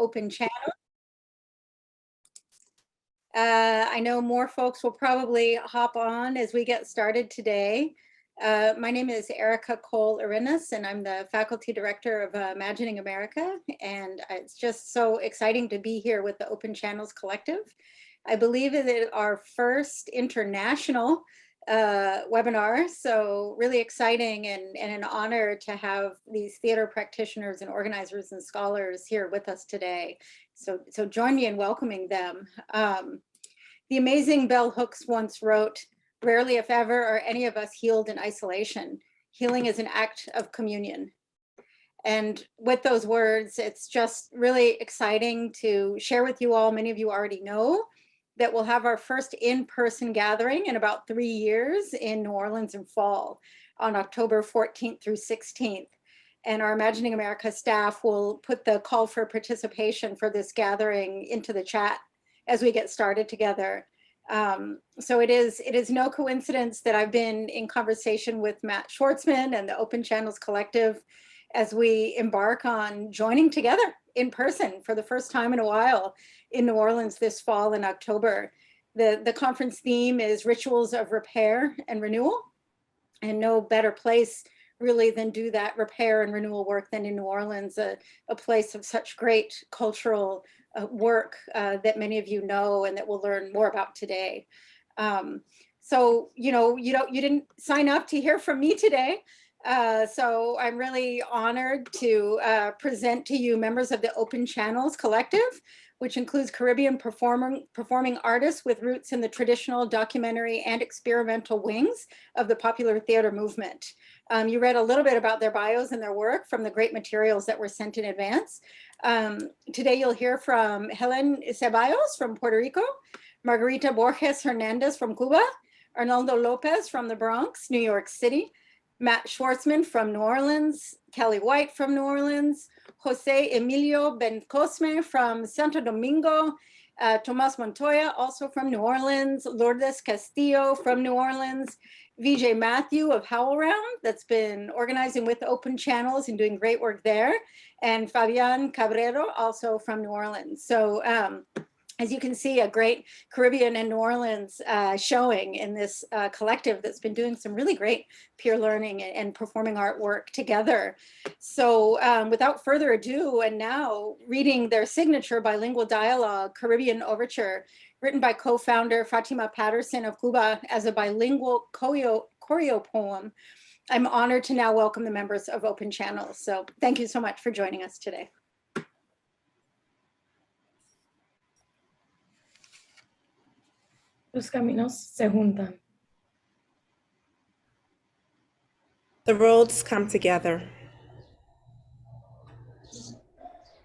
open channel. I know more folks will probably hop on as we get started today. My name is Erica Cole-Arenas, and I'm the faculty director of Imagining America. And it's just so exciting to be here with the Open Channels Collective. I believe it is our first international webinar, so really exciting and an honor to have these theater practitioners and organizers and scholars here with us today. So join me in welcoming them. The amazing Bell Hooks once wrote, "Rarely, if ever, are any of us healed in isolation. Healing is an act of communion." And with those words, it's just really exciting to share with you all. Many of you already know that we'll have our first in-person gathering in about 3 years in New Orleans in fall on October 14th through 16th. And our Imagining America staff will put the call for participation for this gathering into the chat as we get started together. So it is no coincidence that I've been in conversation with Matt Schwartzman and the Open Channels Collective as we embark on joining together in person for the first time in a while in New Orleans this fall in October. The conference theme is Rituals of Repair and Renewal, and no better place really than do that repair and renewal work than in New Orleans, a place of such great cultural work that many of you know and that we'll learn more about today. So you didn't sign up to hear from me today. So I'm really honored to present to you members of the Open Channels Collective, which includes Caribbean performing artists with roots in the traditional, documentary, and experimental wings of the popular theater movement. You read a little bit about their bios and their work from the great materials that were sent in advance. Today you'll hear from Helen Ceballos from Puerto Rico, Margarita Borges Hernandez from Cuba, Arnaldo Lopez from the Bronx, New York City, Matt Schwartzman from New Orleans, Kelly White from New Orleans, Jose Emilio Bencosme from Santo Domingo, Tomas Montoya, also from New Orleans, Lourdes Castillo from New Orleans, VJ Matthew of HowlRound, that's been organizing with Open Channels and doing great work there, and Fabian Cabrero, also from New Orleans. So as you can see, a great Caribbean and New Orleans showing in this collective that's been doing some really great peer learning and performing art work together. So without further ado, and now reading their signature bilingual dialogue, Caribbean Overture, written by co-founder Fatima Patterson of Cuba as a bilingual choreo poem, I'm honored to now welcome the members of Open Channels. So thank you so much for joining us today. Los caminos se juntan. The roads come together.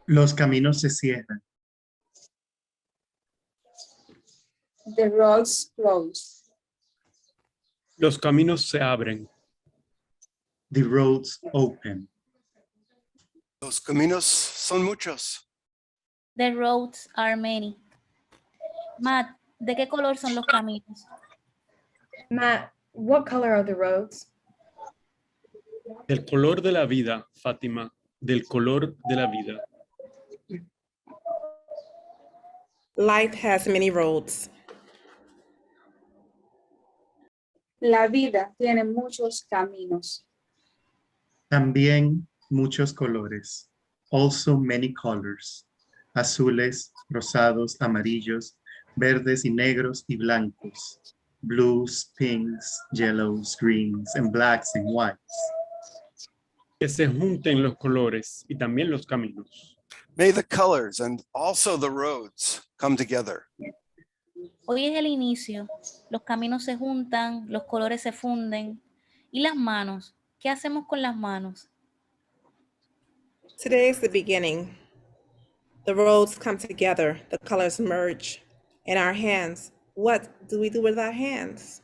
Los caminos se cierran. The roads close. Los caminos se abren. The roads open. Los caminos son muchos. The roads are many. Matt, ¿de qué color son los caminos? Matt, what color are the roads? Del color de la vida, Fátima, del color de la vida. Life has many roads. La vida tiene muchos caminos. También muchos colores. Also many colors. Azules, rosados, amarillos, verdes y negros y blancos. Blues, pinks, yellows, greens, and blacks and whites. Que se junten los colores y también los caminos. May the colors and also the roads come together. Hoy es el inicio. Los caminos se juntan, los colores se funden. ¿Y las manos? ¿Qué hacemos con las manos? Today is the beginning. The roads come together, the colors merge. In our hands, what do we do with our hands?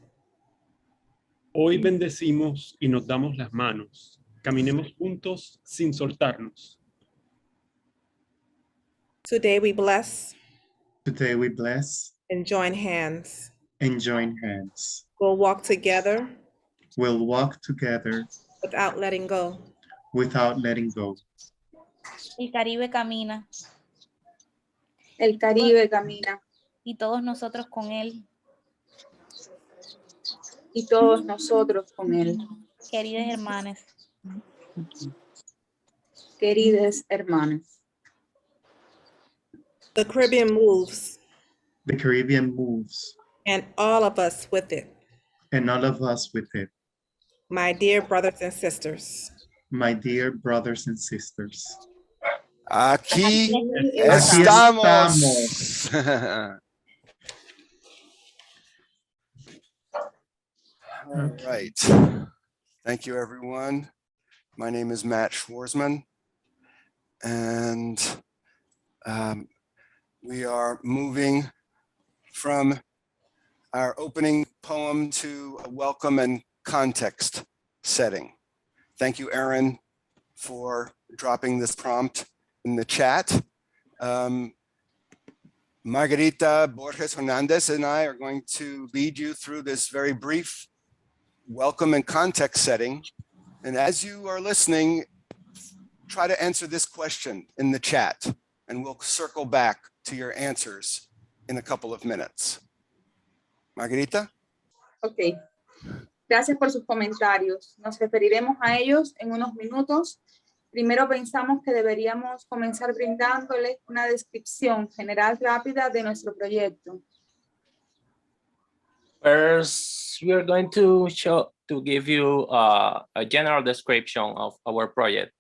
Hoy bendecimos y nos damos las manos. Caminemos juntos sin soltarnos. Today we bless Today we bless and join hands. and join hands. We'll walk together We'll walk together without letting go. without letting go. El Caribe camina. El Caribe camina y todos nosotros con él. y todos nosotros con él. Queridos hermanos, Queridos hermanos. The Caribbean moves, The Caribbean moves, and all of us with it. and all of us with it. My dear brothers and sisters, My dear brothers and sisters. Aquí Aquí estamos. All right. Thank you, everyone. My name is Matt Schwarzman, and we are moving from our opening poem to a welcome and context setting. Thank you, Aaron, for dropping this prompt in the chat. Margarita Borges Hernandez and I are going to lead you through this very brief welcome and context setting. And as you are listening, try to answer this question in the chat, and we'll circle back to your answers in a couple of minutes. Margarita? Ok. Gracias por sus comentarios. Nos referiremos a ellos en unos minutos. Primero pensamos que deberíamos comenzar brindándoles una descripción general rápida de nuestro proyecto. First, we are going to give you a general description of our project.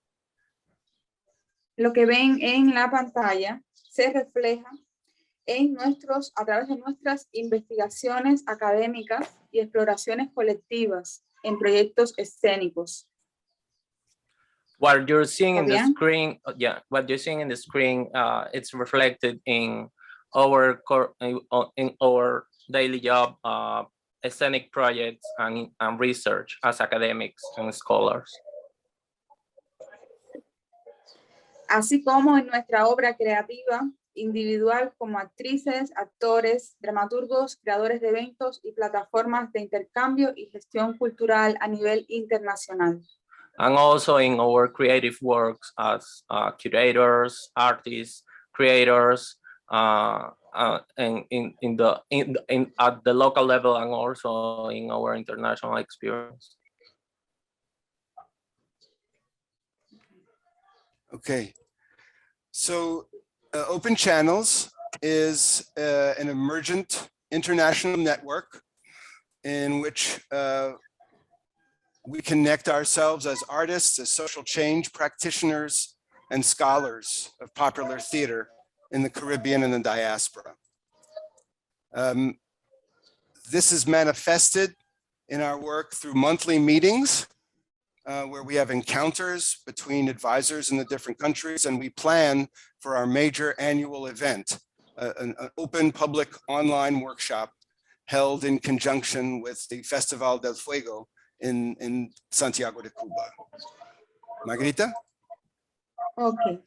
Lo que ven en la pantalla se refleja a través de nuestras investigaciones académicas y exploraciones colectivas en proyectos escénicos. What you're seeing in the Fabián? screen, what you're seeing in the screen, it's reflected in our daily job, scenic projects and research as academics and scholars. Así como en nuestra obra creativa individual como actrices, actores, dramaturgos, creadores de eventos y plataformas de intercambio y gestión cultural a nivel internacional. And also in our creative works as curators, artists, creators, and at the local level, and also in our international experience. Okay. So Open Channels is an emergent international network in which we connect ourselves as artists, as social change practitioners, and scholars of popular theater in the Caribbean and the diaspora. This is manifested in our work through monthly meetings where we have encounters between advisors in the different countries, and we plan for our major annual event, an open public online workshop held in conjunction with the Festival del Fuego in Santiago de Cuba. Margarita? Ok.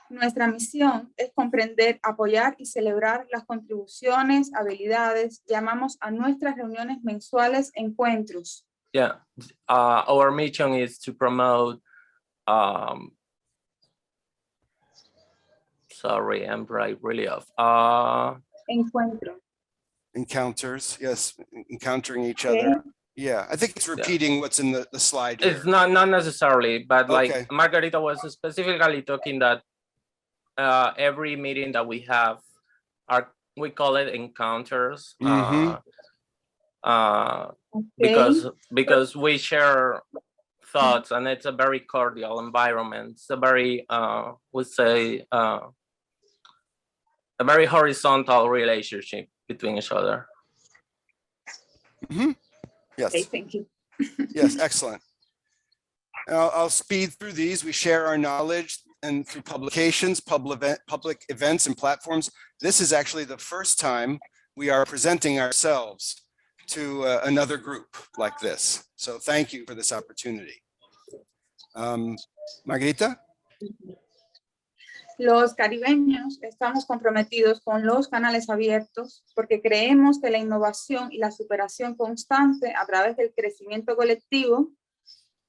Nuestra misión es comprender, apoyar y celebrar las contribuciones, habilidades. Llamamos a nuestras reuniones mensuales encuentros. Yeah, our mission is to promote, sorry, I'm really off. Encuentro. Encounters, yes, encountering each Okay. other. Yeah, I think it's repeating what's in the slide here. It's not necessarily, but Okay. like Margarita was specifically talking that every meeting that we have, we call it encounters. Mhm. Okay. Because we share thoughts, and it's a very cordial environment. It's a very would say a very horizontal relationship between each other. Mhm. Yes. Okay, thank you. Yes, excellent. I'll speed through these. We share our knowledge and through publications, public events and platforms. This is actually the first time we are presenting ourselves to another group like this. So thank you for this opportunity. Margarita? Los caribeños estamos comprometidos con los canales abiertos porque creemos que la innovación y la superación constante a través del crecimiento colectivo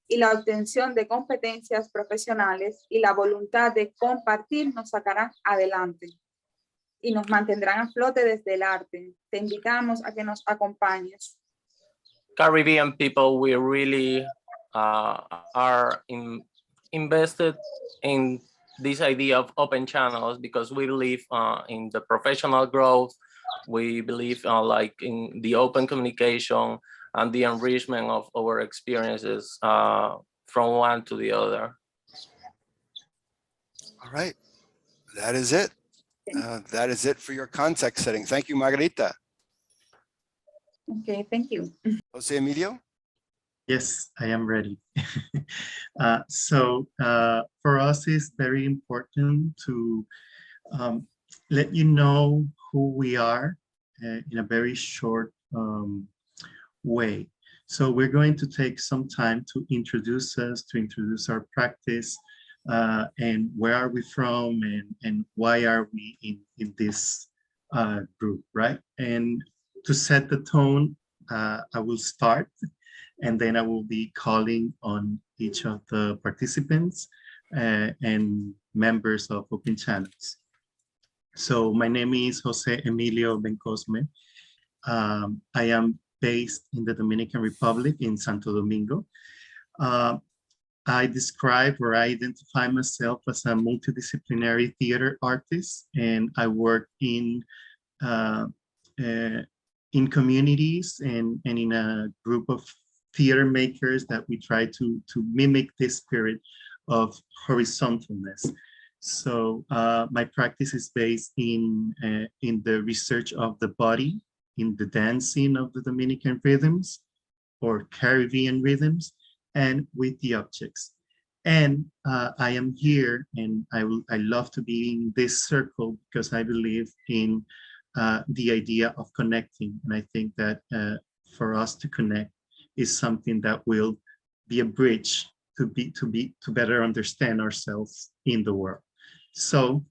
y la obtención de competencias profesionales y la voluntad de compartir nos sacarán adelante. y nos mantendrán a flote desde el arte. Te invitamos a que nos acompañes. Caribbean people, we really are invested in this idea of open channels because we believe in the professional growth. We believe like in the open communication and the enrichment of our experiences from one to the other. All right, that is it. That is it for your context setting. Thank you, Margarita. Okay, thank you. Jose Emilio? Yes, I am ready. For us, it's very important to let you know who we are in a very short way. So we're going to take some time to introduce us, to introduce our practice, and where are we from, and why are we in this group, right? And to set the tone, I will start, and then I will be calling on each of the participants and members of Open Channels. So my name is Jose Emilio Bencosme. I am based in the Dominican Republic in Santo Domingo. I describe or I identify myself as a multidisciplinary theater artist, and I work in communities and in a group of theater makers that we try to mimic this spirit of horizontalness. So my practice is based in the research of the body, in the dancing of the Dominican rhythms or Caribbean rhythms, and with the objects. And I am here, and I love to be in this circle because I believe in the idea of connecting. And I think that for us to connect is something that will be a bridge to better understand ourselves in the world. So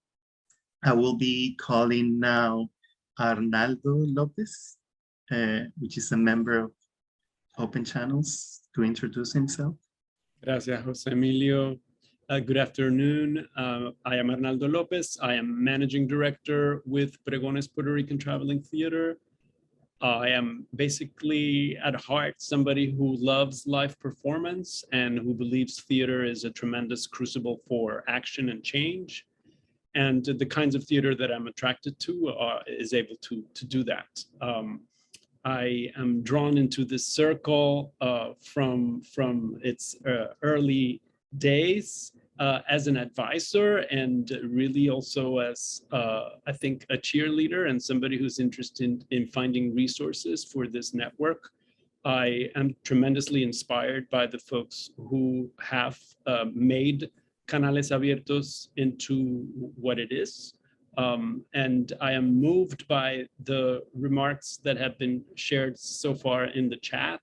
I will be calling now Arnaldo Lopez, which is a member of Open Channels, to introduce himself. Gracias, Jose Emilio. Good afternoon. I am Arnaldo Lopez. I am Managing Director with Pregones Puerto Rican Traveling Theater. I am basically at heart somebody who loves live performance and who believes theater is a tremendous crucible for action and change. And the kinds of theater that I'm attracted to is able to do that. I am drawn into this circle from its early days as an advisor, and really also as I think a cheerleader and somebody who's interested in finding resources for this network. I am tremendously inspired by the folks who have made Canales Abiertos into what it is. And I am moved by the remarks that have been shared so far in the chat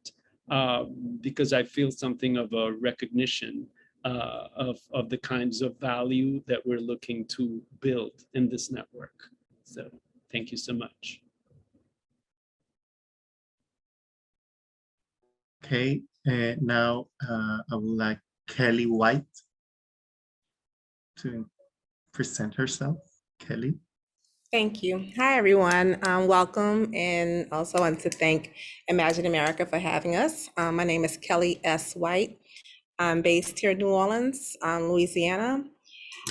because I feel something of a recognition of the kinds of value that we're looking to build in this network. So thank you so much. Okay, now I would like Kelly White to present herself. Kelly. Thank you. Hi, everyone. Welcome. And also want to thank Imagine America for having us. My name is Kelly S. White. I'm based here in New Orleans, Louisiana.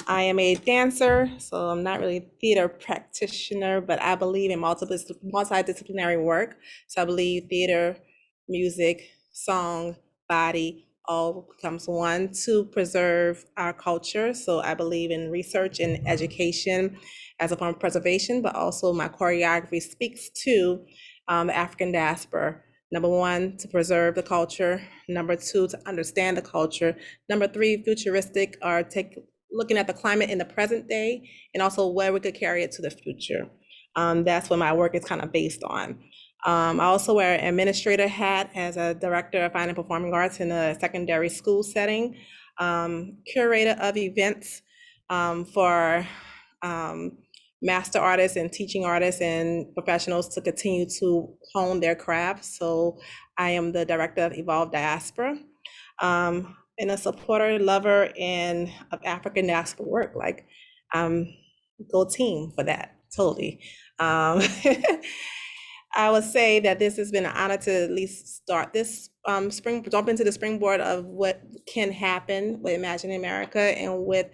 I am a dancer, so I'm not really a theater practitioner, but I believe in multidisciplinary work. So I believe theater, music, song, body, all becomes one to preserve our culture. So I believe in research and education as a form of preservation, but also my choreography speaks to the African diaspora. Number one, to preserve the culture. Number two, to understand the culture. Number three, futuristic, or looking at the climate in the present day, and also where we could carry it to the future. That's what my work is kind of based on. I also wear an administrator hat as a director of fine and performing arts in a secondary school setting, curator of events for master artists and teaching artists and professionals to continue to hone their craft. So I am the director of Evolve Diaspora, and a supporter, lover, and of African diaspora work. Like, go team for that. totally. I would say that this has been an honor to at least start this jump into the springboard of what can happen with Imagine America and with,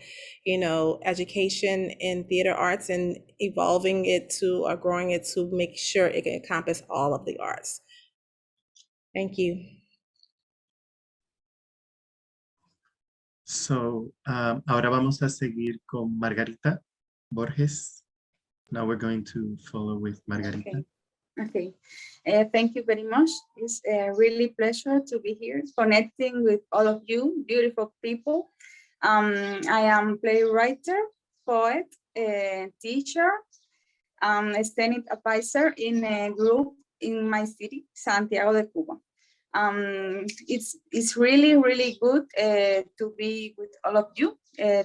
education in theater arts and evolving it to or growing it to make sure it can encompass all of the arts. Thank you. So, ahora vamos a seguir con Margarita Borges. Now we're going to follow with Margarita. Okay. Thank you very much. It's a really pleasure to be here connecting with all of you, beautiful people. I am playwright, poet, teacher, a scenic advisor in a group in my city, Santiago de Cuba. It's really, really good to be with all of you,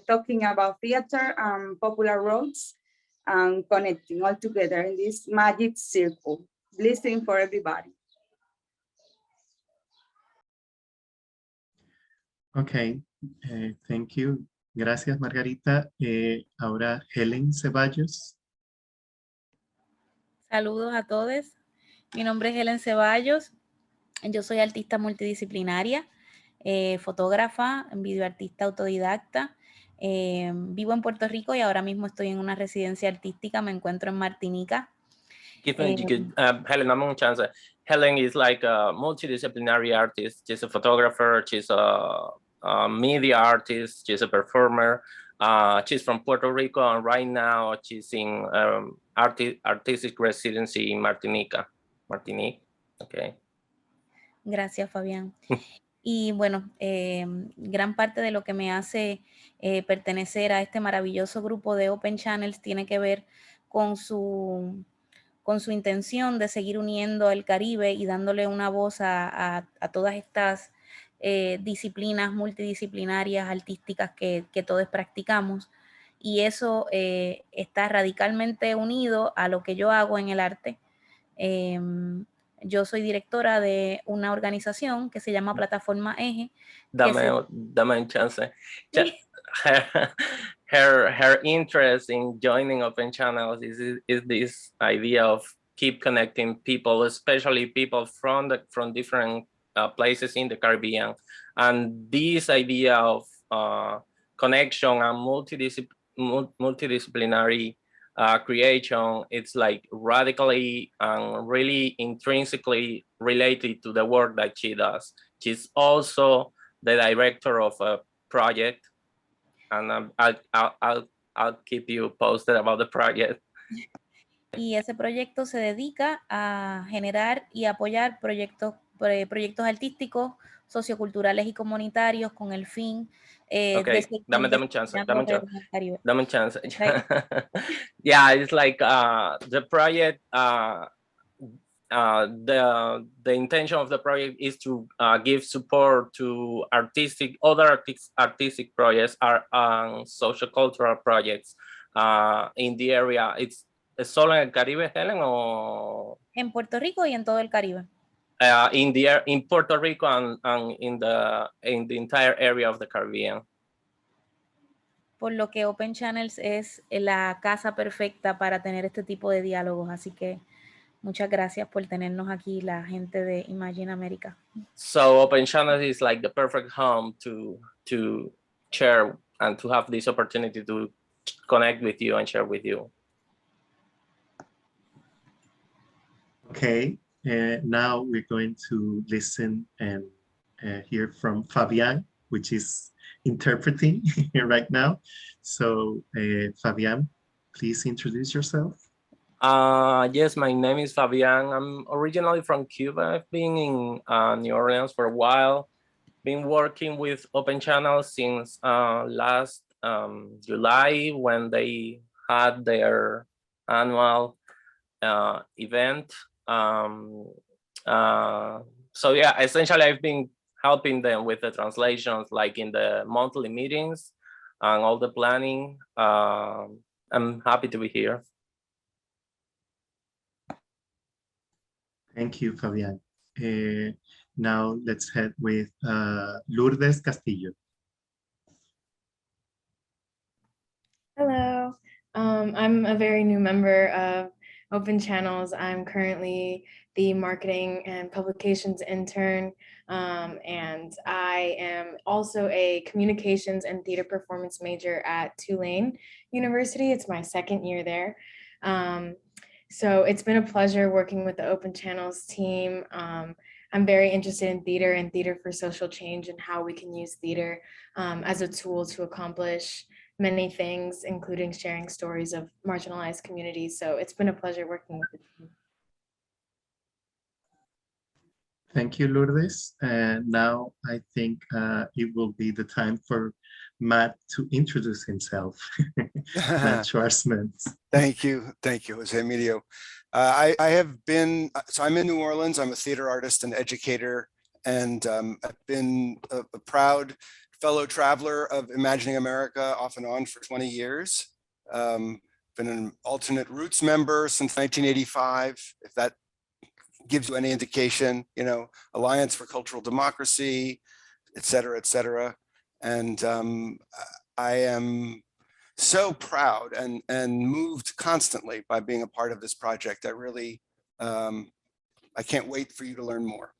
talking about theater and popular roles and connecting all together in this magic circle. Blessing for everybody. Okay, thank you. Gracias, Margarita. Ahora Helen Ceballos. Saludos a todos. Mi nombre es Helen Ceballos. Yo soy artista multidisciplinaria, fotógrafa, videoartista autodidacta. Vivo en Puerto Rico y ahora mismo estoy en una residencia artística. Me encuentro en Martinica. Helen, dame un chance. Helen is like a multidisciplinary artist. She's a photographer. She's a media artist. She's a performer. She's from Puerto Rico, and right now she's in artistic residency in Martinica. Martinique, okay. Gracias, Fabián. Y bueno, gran parte de lo que me hace pertenecer a este maravilloso grupo de Open Channels tiene que ver con su intención de seguir uniendo el Caribe y dándole una voz a todas estas disciplinas multidisciplinarias, artísticas que todos practicamos. Y eso está radicalmente unido a lo que yo hago en el arte. Yo soy directora de una organización que se llama Plataforma Eje. Dame un chance. Her interest in joining Open Channels is this idea of keep connecting people, especially people from different places in the Caribbean, and this idea of connection and multidisciplinary creation, it's like radically and really intrinsically related to the work that she does. She's also the director of a project, and I'll keep you posted about the project. Y ese proyecto se dedica a generar y apoyar proyectos artísticos, socioculturales y comunitarios con el fin okay, dame un chance. Right. Yeah, it's like the project. The intention of the project is to give support to other artistic projects and social cultural projects in the area. It's solo en el Caribe, Helen, o en Puerto Rico y en todo el Caribe. In Puerto Rico and in the entire area of the Caribbean. Por lo que Open Channels es la casa perfecta para tener este tipo de diálogos, así que muchas gracias por tenernos aquí, la gente de Imagine America. So Open Channels is like the perfect home to share and to have this opportunity to connect with you and share with you. Okay, now we're going to listen and hear from Fabian, which is interpreting right now. So Fabian, please introduce yourself. Yes, my name is Fabian. I'm originally from Cuba. I've been in New Orleans for a while. Been working with Open Channels since last July when they had their annual event. So yeah, essentially I've been helping them with the translations, like in the monthly meetings and all the planning. I'm happy to be here. Thank you, Fabian. Now let's head with Lourdes Castillo. Hello, I'm a very new member of Open Channels. I'm currently the marketing and publications intern, and I am also a communications and theater performance major at Tulane University. It's my second year there. So it's been a pleasure working with the Open Channels team. I'm very interested in theater and theater for social change and how we can use theater as a tool to accomplish many things, including sharing stories of marginalized communities. So it's been a pleasure working with the team. Thank you, Lourdes. And now I think it will be the time for Matt to introduce himself. Matt Schwarzman. Thank you, Jose Emilio. I have been, so I'm in New Orleans. I'm a theater artist and educator, and I've been a proud fellow traveler of Imagining America off and on for 20 years. Been an alternate roots member since 1985, if that gives you any indication, you know, Alliance for Cultural Democracy, et cetera, et cetera. And I am so proud and moved constantly by being a part of this project. I really, I can't wait for you to learn more.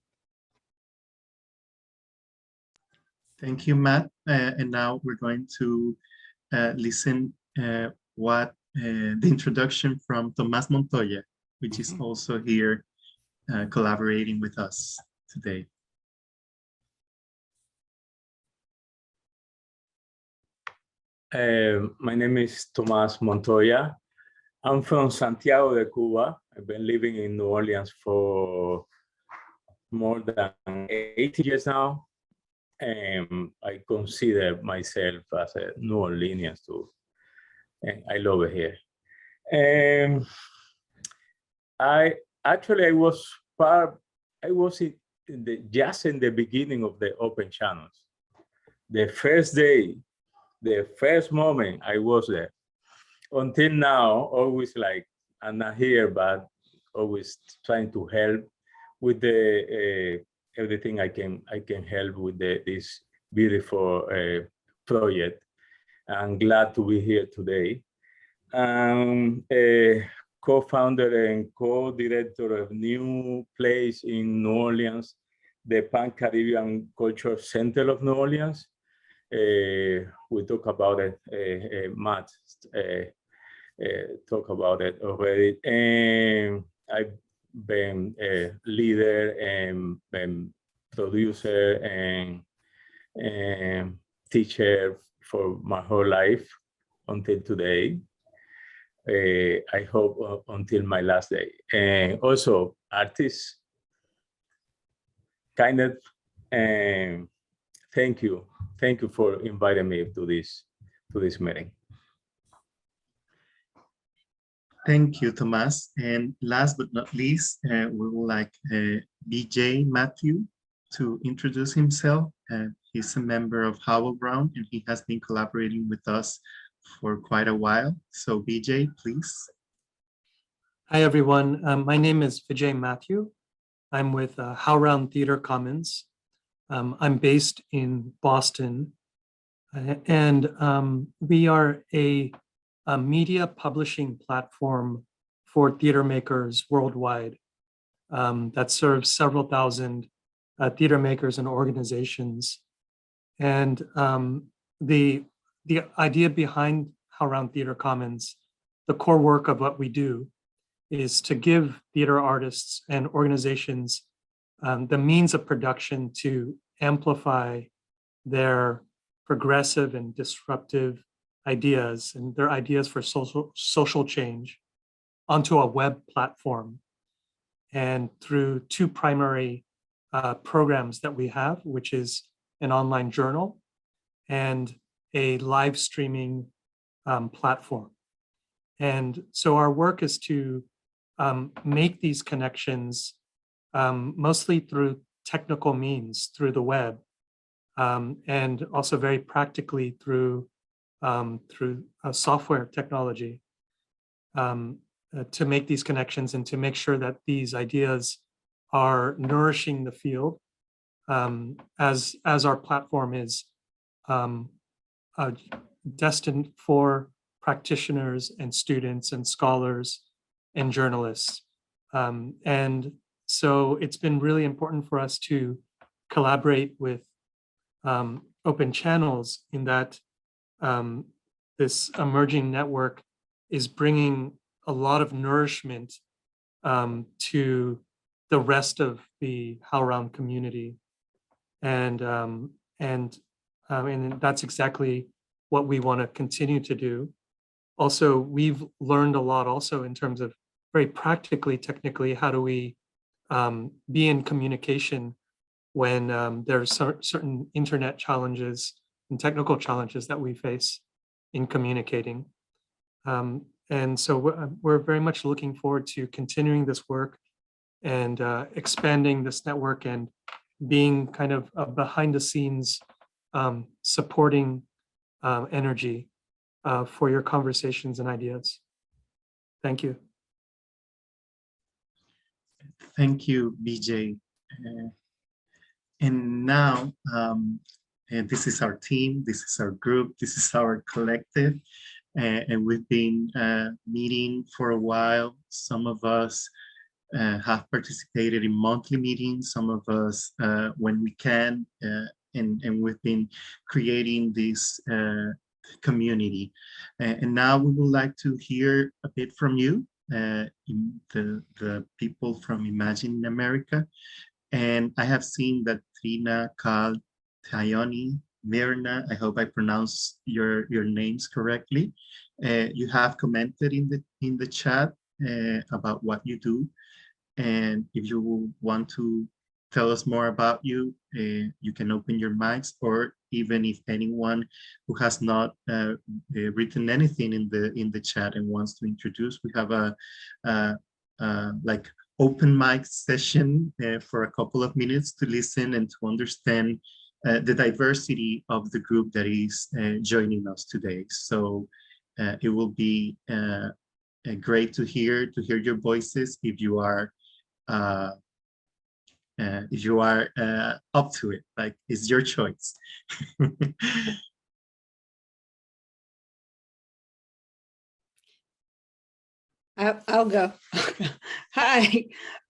Thank you, Matt. And now we're going to listen what the introduction from Tomás Montoya, which is also here collaborating with us today. My name is Tomás Montoya. I'm from Santiago de Cuba. I've been living in New Orleans for more than 80 years now. I consider myself as a New Orleanian too, and I love it here. I was just in the beginning of the Open Channels. The first day, the first moment I was there. Until now, always like, I'm not here, but always trying to help with the everything I can help with this beautiful project. I'm glad to be here today. I'm a co-founder and co-director of new place in New Orleans, the Pan-Caribbean Culture Center of New Orleans. We talk about it, Matt talk about it already. And I've been a leader and producer and teacher for my whole life until today. I hope until my last day. And also artist, kind of, thank you for inviting me to this meeting. Thank you, Tomás. And last but not least, we would like BJ Matthew to introduce himself. He's a member of Howell Brown, and he has been collaborating with us for quite a while. So BJ, please. Hi, everyone. My name is Vijay Matthew. I'm with HowlRound Theater Commons. I'm based in Boston, and we are a media publishing platform for theater makers worldwide that serves several thousand theater makers and organizations. And the idea behind HowlRound Theater Commons, the core work of what we do, is to give theater artists and organizations the means of production to amplify their progressive and disruptive ideas and their ideas for social change onto a web platform. And through two primary programs that we have, which is an online journal and a live streaming platform. And so our work is to make these connections mostly through technical means, through the web, and also very practically through software technology, to make these connections and to make sure that these ideas are nourishing the field, as our platform is destined for practitioners and students and scholars and journalists. And so it's been really important for us to collaborate with open channels in that this emerging network is bringing a lot of nourishment to the rest of the HowlRound community. And that's exactly what we want to continue to do. Also, we've learned a lot also in terms of very practically, technically, how do we be in communication when there's certain internet challenges and technical challenges that we face in communicating. And so we're very much looking forward to continuing this work and expanding this network and being kind of a behind the scenes supporting energy for your conversations and ideas. Thank you. Thank you, BJ. And now, and this is our team, this is our group, this is our collective, and we've been meeting for a while. Some of us have participated in monthly meetings, some of us when we can, and we've been creating this community. And now we would like to hear a bit from you, the people from Imagining America. And I have seen that Trina, Cal, Tayoni, Mirna, I hope I pronounced your names correctly. You have commented in the chat about what you do. And if you want to tell us more about you, you can open your mics, or even if anyone who has not written anything in the chat and wants to introduce, we have a like open mic session for a couple of minutes to listen and to understand the diversity of the group that is joining us today. So it will be great to hear your voices if you are up to it. Like, it's your choice. I'll go. Hi,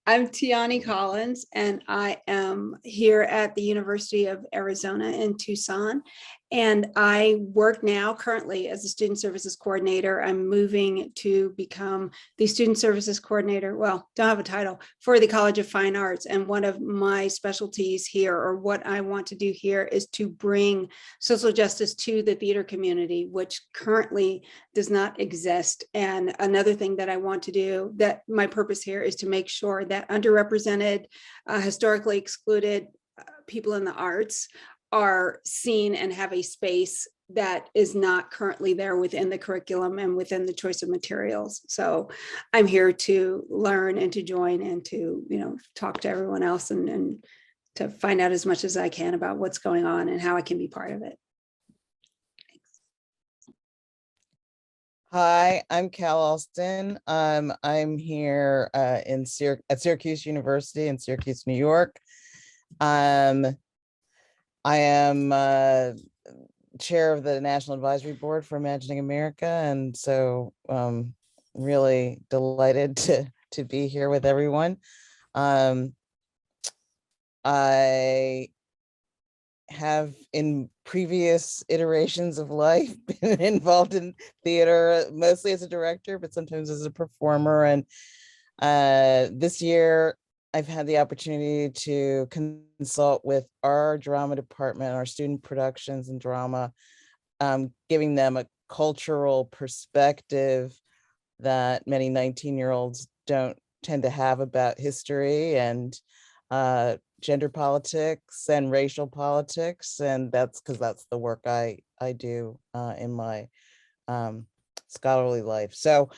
I'm Tiani Collins, and I am here at the University of Arizona in Tucson. And I work now currently as a student services coordinator. I'm moving to become the student services coordinator, well, don't have a title, for the College of Fine Arts. And one of my specialties here, or what I want to do here, is to bring social justice to the theater community, which currently does not exist. And another thing that I want to do, that my purpose here, is to make sure that underrepresented, historically excluded people in the arts are seen and have a space that is not currently there within the curriculum and within the choice of materials. So I'm here to learn and to join and to, talk to everyone else and to find out as much as I can about what's going on and how I can be part of it. Hi, I'm Cal Alston. I'm here at Syracuse University in Syracuse, New York. I am chair of the National Advisory Board for Imagining America, and so really delighted to be here with everyone. I have, in previous iterations of life, been involved in theater, mostly as a director, but sometimes as a performer. And this year, I've had the opportunity to consult with our drama department, our student productions and drama, giving them a cultural perspective that many 19-year-olds don't tend to have about history and gender politics and racial politics. And that's because that's the work I do in my scholarly life. So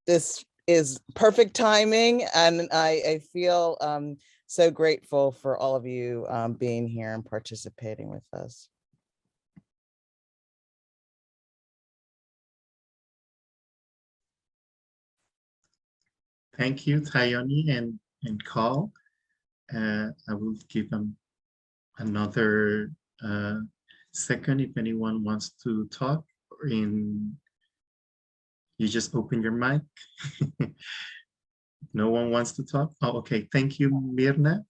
this is perfect timing, and I feel so grateful for all of you being here and participating with us. Thank you, Tayoni and Carl. I will give them another second if anyone wants to talk in You just open your mic. No one wants to talk? Oh, okay. Thank you, Mirna.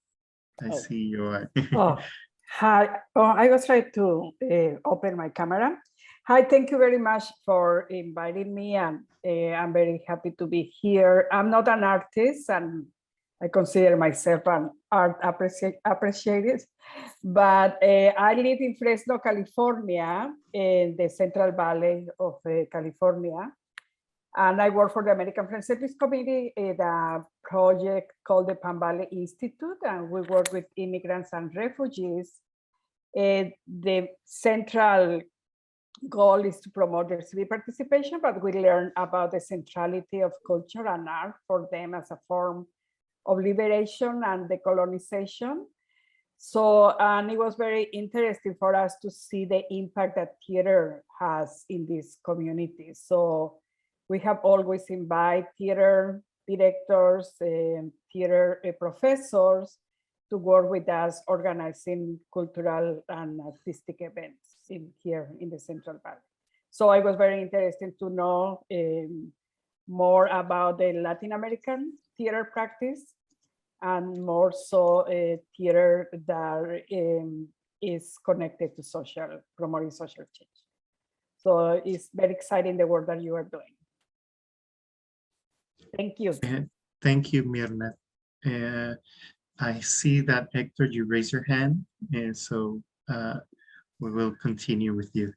I Oh. see you are. Oh, hi. Oh, I was trying to open my camera. Hi, thank you very much for inviting me, and I'm very happy to be here. I'm not an artist, and I consider myself an art appreciated, but I live in Fresno, California, in the Central Valley of California. And I work for the American Friends Service Committee in a project called the Pan Valley Institute, and we work with immigrants and refugees. The central goal is to promote their civic participation, but we learn about the centrality of culture and art for them as a form of liberation and decolonization. So, and it was very interesting for us to see the impact that theater has in these communities. So we have always invited theater directors and theater professors to work with us organizing cultural and artistic events here in the Central Valley. So I was very interested to know more about the Latin American theater practice, and more so theater that is connected to promoting social change. So it's very exciting the work that you are doing. Thank you. Thank you, Mirna. I see that, Hector, you raise your hand, and so we will continue with you.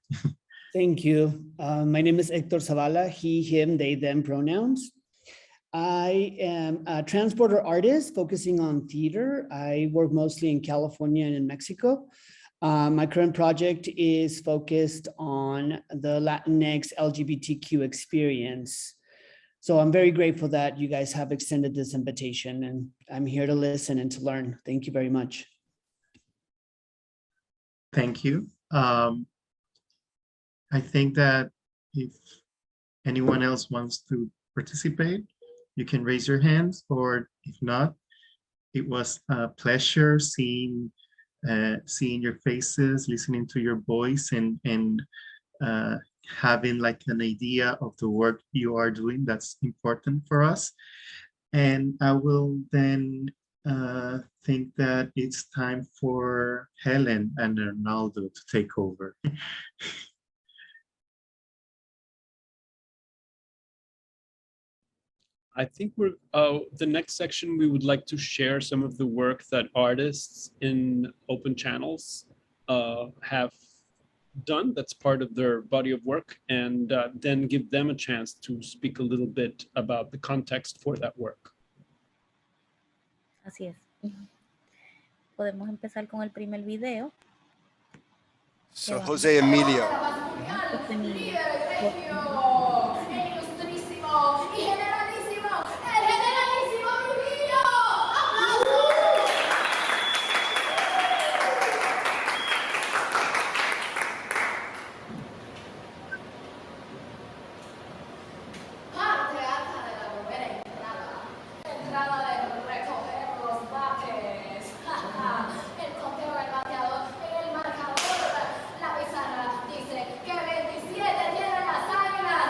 Thank you. My name is Hector Zavala, he, him, they, them pronouns. I am a transporter artist focusing on theater. I work mostly in California and in Mexico. My current project is focused on the Latinx LGBTQ experience. So I'm very grateful that you guys have extended this invitation, and I'm here to listen and to learn. Thank you very much. Thank you. I think that if anyone else wants to participate, you can raise your hands, or if not, it was a pleasure seeing your faces, listening to your voice, and having like an idea of the work you are doing. That's important for us. And I will then think that it's time for Helen and Arnaldo to take over. I think we're the next section, we would like to share some of the work that artists in open channels have done that's part of their body of work, and then give them a chance to speak a little bit about the context for that work. Así es. Podemos empezar con el primer video. So Jose Emilio. José Emilio. La pizarra dice que 27 tiene las águilas.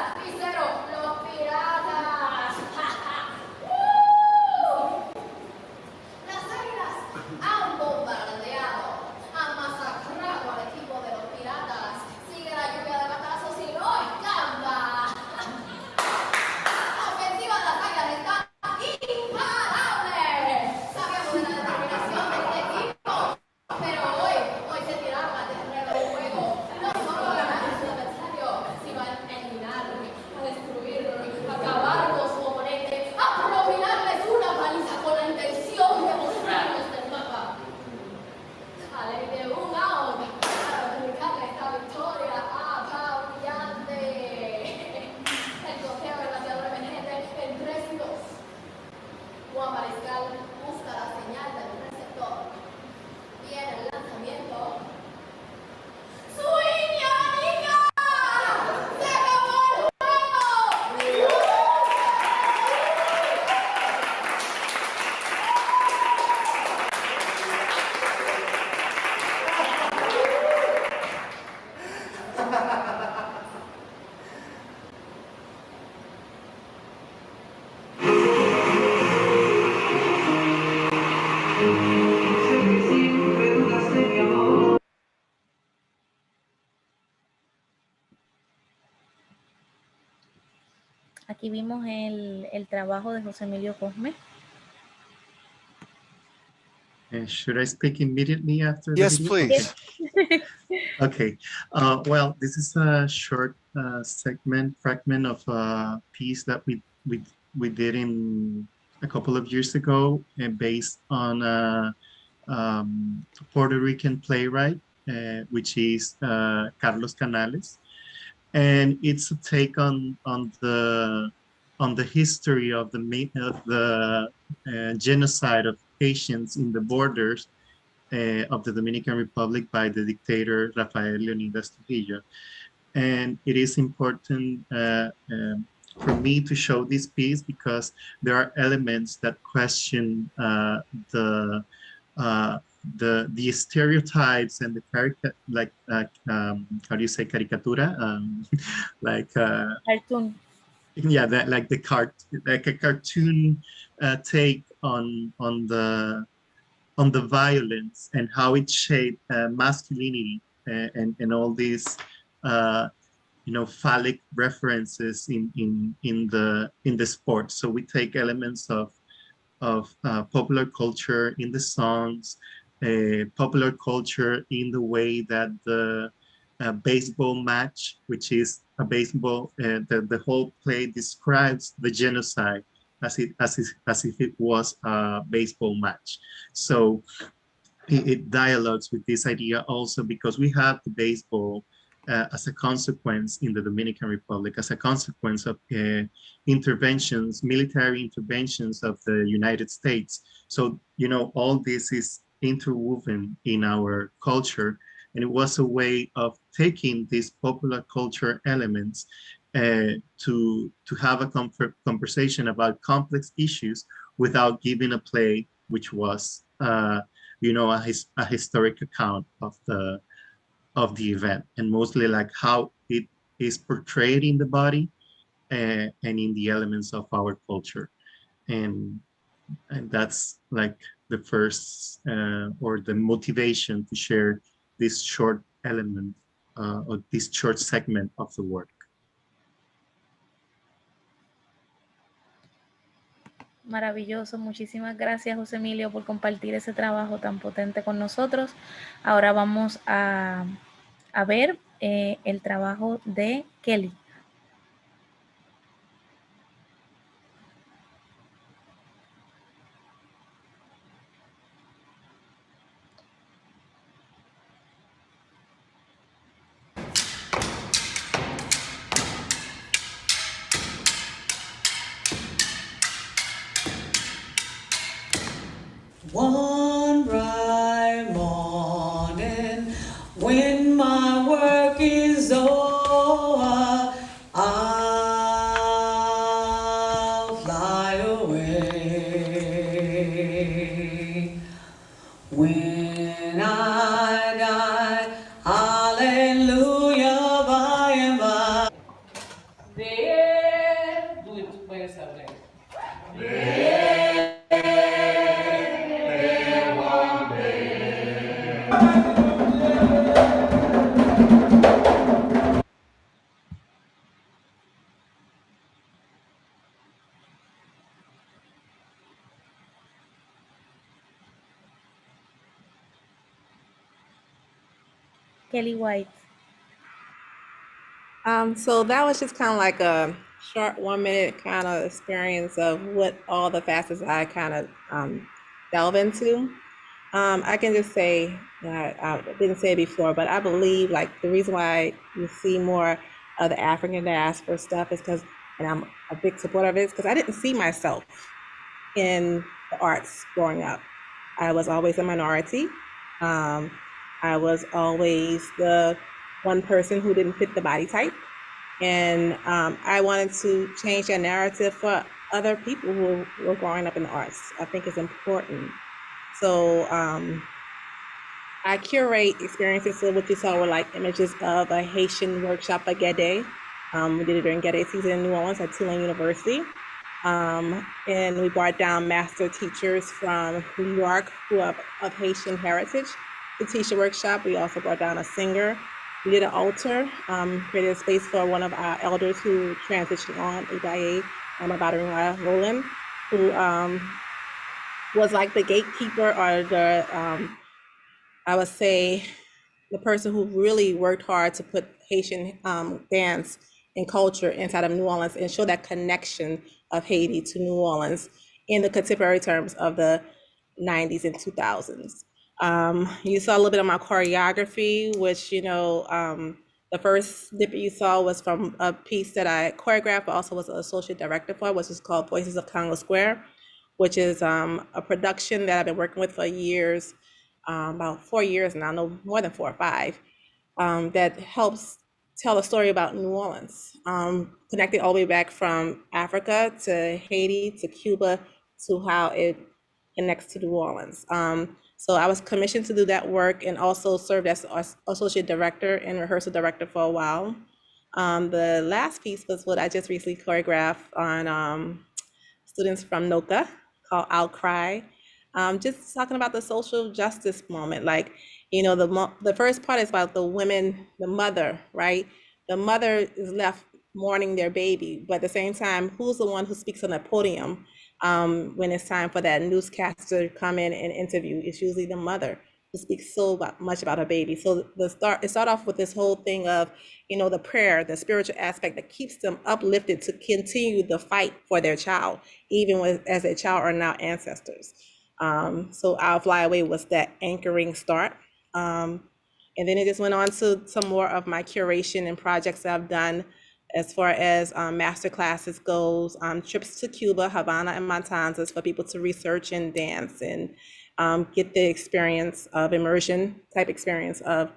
Aquí vimos el trabajo de José Emilio Cosme. Should I speak immediately after the Yes, video? please. Okay. Well, this is a short fragment of a piece that we did in a couple of years ago, based on a Puerto Rican playwright, which is Carlos Canales, and it's a take on the history of the genocide of Haitians in the borders of the Dominican Republic by the dictator Rafael Leonidas Trujillo. And it is important for me to show this piece because there are elements that question the stereotypes and the how do you say caricatura? Like Cartoon. Yeah, that like a cartoon take on the violence and how it shaped masculinity and all these phallic references in the sport. So we take elements of popular culture in the songs, popular culture in the way that the baseball match, which is a baseball, the whole play describes the genocide as if it was a baseball match. So it dialogues with this idea also because we have the baseball as a consequence in the Dominican Republic, as a consequence of interventions, military interventions of the United States. So, all this is interwoven in our culture. And it was a way of taking these popular culture elements to have a conversation about complex issues without giving a play which was a historic account of the event, and mostly like how it is portrayed in the body and in the elements of our culture. And that's like the first or the motivation to share this short element or this short segment of the work. Maravilloso, muchísimas gracias José Emilio por compartir ese trabajo tan potente con nosotros. Ahora vamos a ver el trabajo de Kelly. One bright morning, when my work is over, I'll fly away. When I die, hallelujah, by and by. There, do it by yourself, there. Kelly White. So that was just kind of like a short 1 minute kind of experience of what all the facets I kind of delve into. I can just say that I didn't say it before, but I believe like the reason why you see more of the African diaspora stuff is because, and I'm a big supporter of it, is because I didn't see myself in the arts growing up. I was always a minority. I was always the one person who didn't fit the body type. And I wanted to change that narrative for other people who were growing up in the arts. I think it's important. So I curate experiences. So what you saw were like images of a Haitian workshop at Gede. We did it during Gede season in New Orleans at Tulane University. And we brought down master teachers from New York who are of Haitian heritage to teach a workshop. We also brought down a singer. We did an altar, created a space for one of our elders who transitioned on, Idaye Amabadarunga Roland, who was like the gatekeeper or the, I would say, the person who really worked hard to put Haitian dance and culture inside of New Orleans and show that connection of Haiti to New Orleans in the contemporary terms of the 90s and 2000s. You saw a little bit of my choreography, which, you know, the first snippet you saw was from a piece that I choreographed, but also was an associate director for, which is called Voices of Congo Square, which is a production that I've been working with for years, about 4 years now, no more than 4 or 5, that helps tell a story about New Orleans, connecting all the way back from Africa to Haiti to Cuba to how it connects to New Orleans. So I was commissioned to do that work and also served as associate director and rehearsal director for a while. The last piece was what I just recently choreographed on students from NOCA called Outcry. Just talking about the social justice moment, like, you know, the first part is about the women, the mother, right? The mother is left mourning their baby, but at the same time, who's the one who speaks on the podium when it's time for that newscaster to come in and interview? It's usually the mother who speaks so much about her baby. So it start off with this whole thing of, you know, the prayer, the spiritual aspect that keeps them uplifted to continue the fight for their child, even as their child are now ancestors. So I'll Fly Away was that anchoring start. And then it just went on to some more of my curation and projects that I've done as far as master classes goes, trips to Cuba, Havana, and Matanzas for people to research and dance and get the experience of immersion type experience of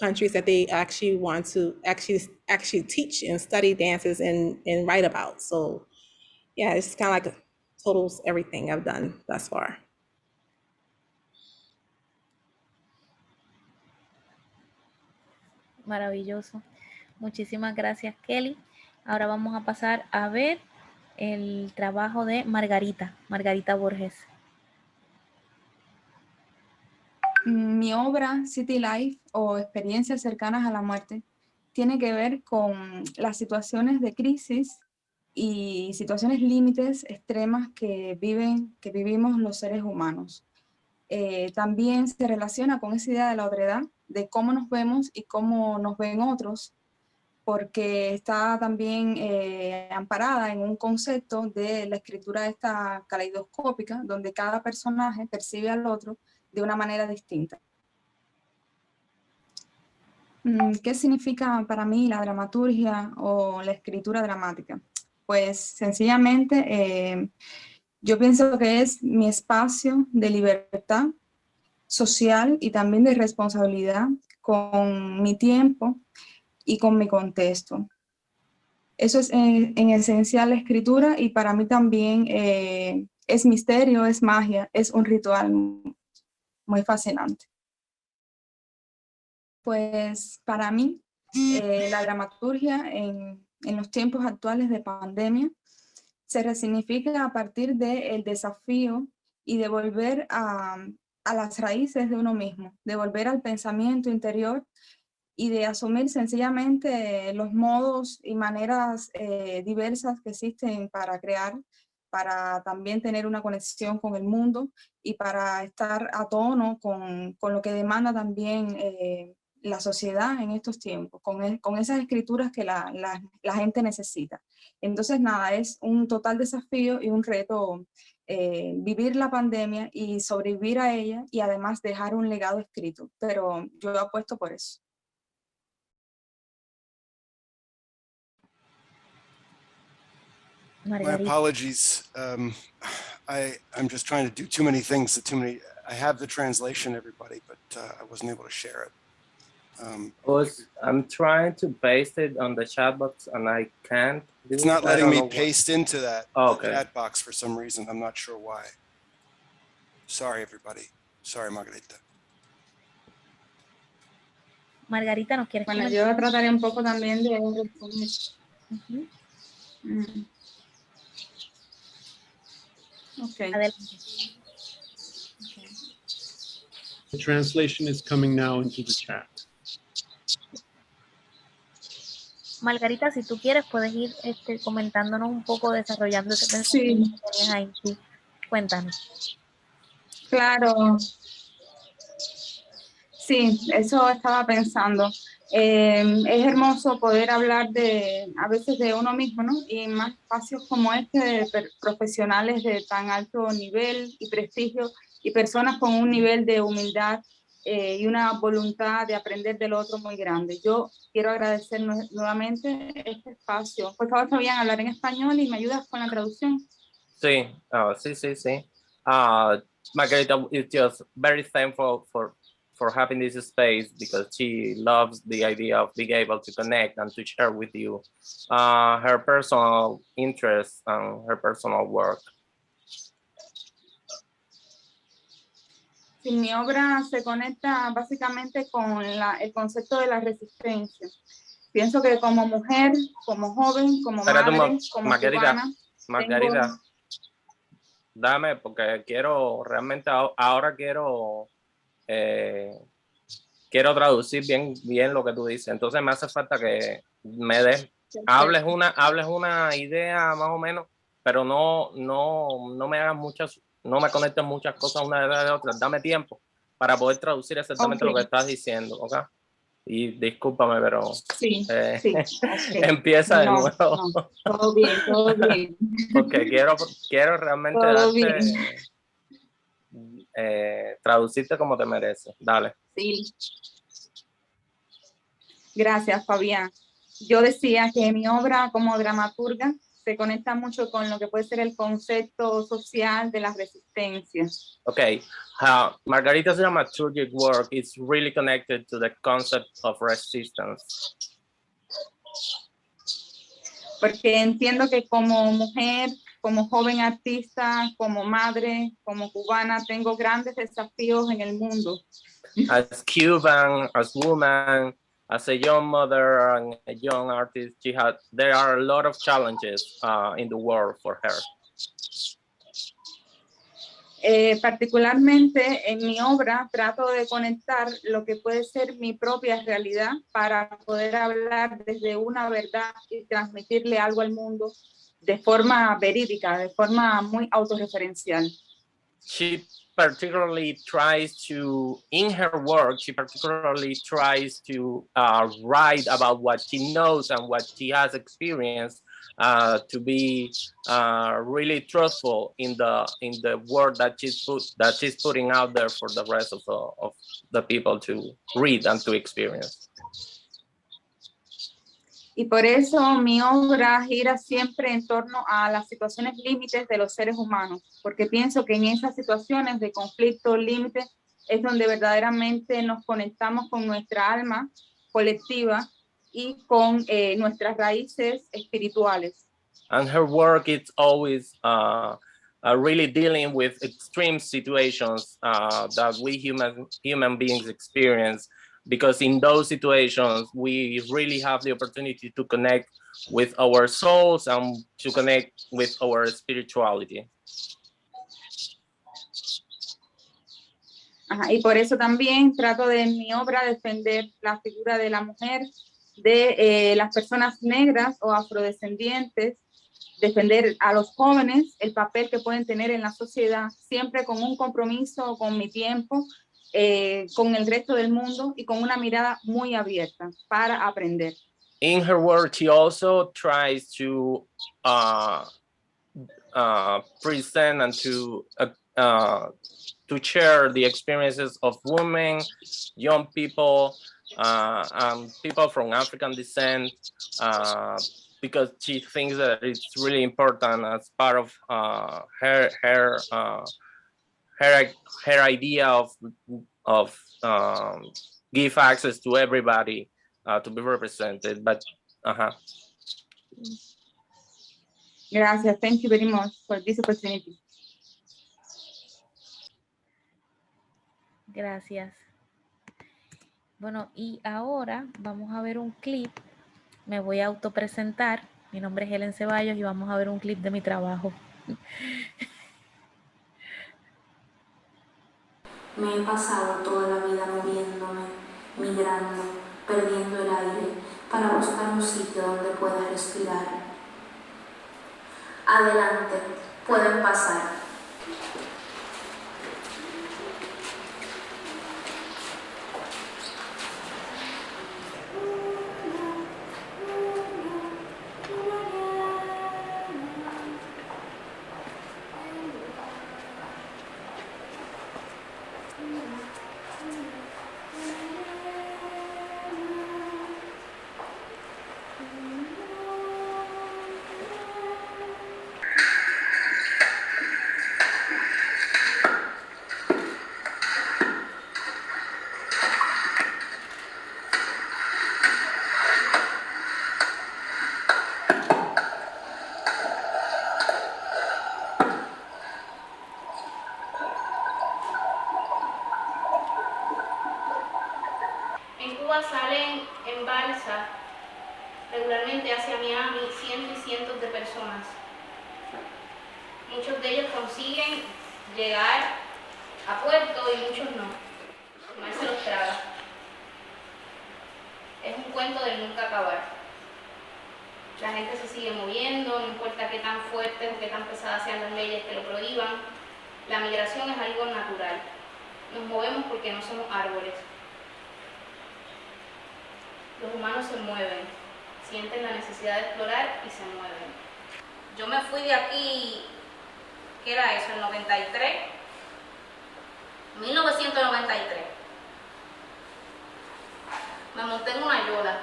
countries that they actually want to actually teach and study dances and write about. So yeah, it's kind of like totals everything I've done thus far. Maravilloso. Muchísimas gracias, Kelly. Ahora vamos a pasar a ver el trabajo de Margarita Borges. Mi obra City Life o experiencias cercanas a la muerte tiene que ver con las situaciones de crisis y situaciones límites extremas que vivimos los seres humanos. También se relaciona con esa idea de la otredad, de cómo nos vemos y cómo nos ven otros, porque está también amparada en un concepto de la escritura esta caleidoscópica, donde cada personaje percibe al otro de una manera distinta. ¿Qué significa para mí la dramaturgia o la escritura dramática? Pues sencillamente yo pienso que es mi espacio de libertad social y también de responsabilidad con mi tiempo y con mi contexto. Eso es en esencia la escritura y para mí también es misterio, es magia, es un ritual muy fascinante. Pues para mí la dramaturgia en los tiempos actuales de pandemia se resignifica a partir del desafío y de volver a las raíces de uno mismo, de volver al pensamiento interior y de asumir sencillamente los modos y maneras diversas que existen para crear, para también tener una conexión con el mundo y para estar a tono con lo que demanda también la sociedad en estos tiempos, con esas escrituras que la gente necesita. Entonces, nada, es un total desafío y un reto vivir la pandemia y sobrevivir a ella y además dejar un legado escrito, pero yo apuesto por eso. My Margarita. apologies. I'm just trying to do too many things. I have the translation, everybody, but I wasn't able to share it. I'm trying to paste it on the chat box and I can't do It's not it. letting me paste into that Okay. chat box for some reason. I'm not sure why. Sorry, everybody. Sorry, Margarita. Margarita, ¿nos quieres Bueno, comentar? yo trataré un poco también de responder. Okay. Adelante. The translation is coming now into the chat. Margarita, si tú quieres, puedes ir comentándonos un poco, desarrollando ese pensamiento que tenías ahí. Sí, cuéntanos. Claro. Sí, eso estaba pensando. Es hermoso poder hablar a veces de uno mismo, ¿no? Y más espacios como este de profesionales de tan alto nivel y prestigio y personas con un nivel de humildad y una voluntad de aprender del otro muy grande. Yo quiero agradecer nuevamente este espacio. Por favor, Fabián, hablar en español y me ayudas con la traducción. Sí, sí. Margarita is just very thankful for having this space because she loves the idea of being able to connect and to share with you her personal interests and her personal work. Sí, mi obra se conecta básicamente con el concepto de la resistencia. Pienso que como mujer, como joven, como Espérate madre, como cubana, Margarita, dame, porque quiero, realmente ahora quiero traducir bien lo que tú dices. Entonces me hace falta que me hables una idea más o menos, pero no me hagas no me conectes muchas cosas una de otras. Dame tiempo para poder traducir exactamente lo que estás diciendo, ¿ok? Y discúlpame, pero sí. empieza de nuevo. No, todo bien. Porque quiero realmente Todo darte, traducirte como te mereces. Dale. Sí. Gracias, Fabián. Yo decía que mi obra como dramaturga se conecta mucho con lo que puede ser el concepto social de la resistencia. Okay, Margarita's dramaturgic work is really connected to the concept of resistance. Porque entiendo que como mujer, como joven artista, como madre, como cubana, tengo grandes desafíos en el mundo. As Cuban, as woman, as a young mother and a young artist, there are a lot of challenges in the world for her. Particularmente en mi obra trato de conectar lo que puede ser mi propia realidad para poder hablar desde una verdad y transmitirle algo al mundo de forma verídica, de forma muy autorreferencial. She particularly tries to, in her work, write about what she knows and what she has experienced, to be really truthful in the word that she's putting out there for the rest of the people to read and to experience. Y por eso mi obra gira siempre en torno a las situaciones límites de los seres humanos, porque pienso que en esas situaciones de conflicto límite es donde verdaderamente nos conectamos con nuestra alma colectiva y con nuestras raíces espirituales. And her work is always really dealing with extreme situations that we human beings experience, because in those situations we really have the opportunity to connect with our souls and to connect with our spirituality. Y por eso también trato de en mi obra defender la figura de la mujer, de las personas negras o afrodescendientes, defender a los jóvenes, el papel que pueden tener en la sociedad, siempre con un compromiso con mi tiempo, con el resto del mundo y con una mirada muy abierta para aprender. In her work, she also tries to present and to share the experiences of women, young people, and people from African descent, because she thinks that it's really important as part of her idea of give access to everybody to be represented. But Gracias. Thank you very much for this opportunity. Gracias. Bueno, y ahora vamos a ver un clip. Me voy a autopresentar. Mi nombre es Helen Ceballos y vamos a ver un clip de mi trabajo. Me he pasado toda la vida moviéndome, migrando, perdiendo el aire, para buscar un sitio donde pueda respirar. Adelante, pueden pasar. En Cuba salen en balsa regularmente hacia Miami cientos y cientos de personas. Muchos de ellos consiguen llegar a puerto y muchos no. El mar se los traga. Es un cuento del nunca acabar. La gente se sigue moviendo, no importa qué tan fuertes o qué tan pesadas sean las leyes que lo prohíban. La migración es algo natural. Nos movemos porque no somos árboles. Los humanos se mueven, sienten la necesidad de explorar y se mueven. Yo me fui de aquí, ¿qué era eso? ¿El 93? 1993. Me monté en una yola.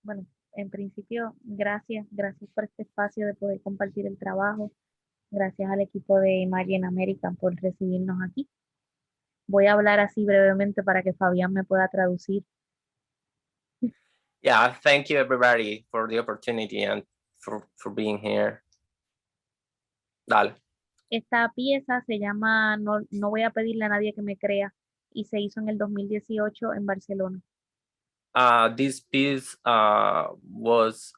Bueno, en principio, gracias por este espacio de poder compartir el trabajo. Gracias al equipo de Imagine America por recibirnos aquí. Voy a hablar así brevemente para que Fabián me pueda traducir. Yeah, thank you everybody for the opportunity and for being here. Dale. Esta pieza se llama No voy a pedirle a nadie que me crea y se hizo en el 2018 en Barcelona. This piece was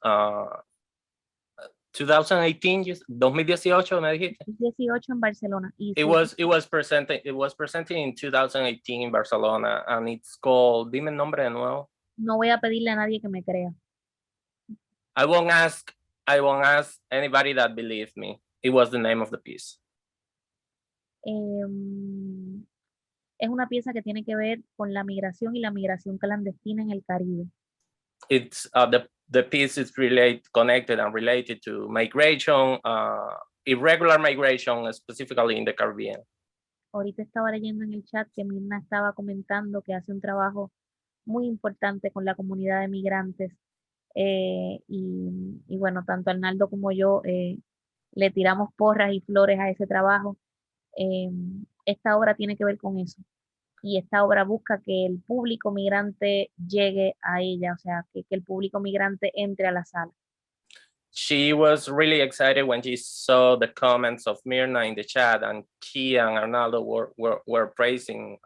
2018, 2018, me dijiste? 18 en Barcelona. Y It was presented in 2018 in Barcelona, and it's called, dime el nombre de nuevo. No voy a pedirle a nadie que me crea. I won't ask anybody that believes me. It was the name of the piece. Es una pieza que tiene que ver con la migración y la migración clandestina en el Caribe. It's the piece is connected and related to migration, irregular migration, specifically in the Caribbean. Ahorita estaba leyendo en el chat que Mirna estaba comentando que hace un trabajo muy importante con la comunidad de migrantes. Y bueno, tanto Arnaldo como yo le tiramos porras y flores a ese trabajo. Esta obra tiene que ver con eso. Y esta obra busca que el público migrante llegue a ella, o sea, que el público migrante entre a la sala. She was really excited when she saw the comments of Mirna in the chat, and she and Arnaldo were praising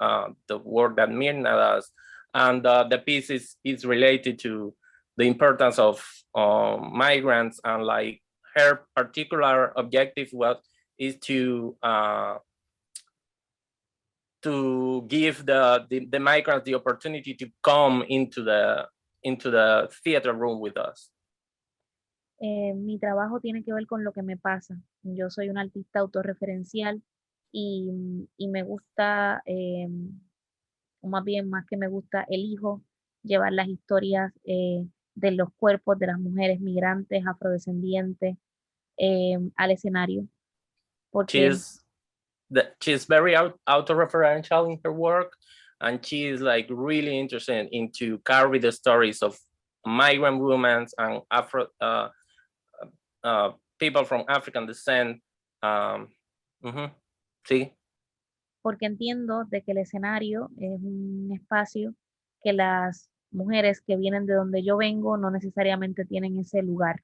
the work that Mirna does. And the piece is related to the importance of migrants, and like her particular objective is to give the migrants the opportunity to come into the theater room with us. Mi trabajo tiene que ver con lo que me pasa. Yo soy una artista autorreferencial y me gusta, o más bien más que me gusta, elijo llevar las historias de los cuerpos de las mujeres migrantes, afrodescendientes al escenario. Porque She's very auto-referential in her work, and she is like really interested into carry the stories of migrant women and people from African descent. Sí. Porque entiendo de que el escenario es un espacio que las mujeres que vienen de donde yo vengo no necesariamente tienen ese lugar.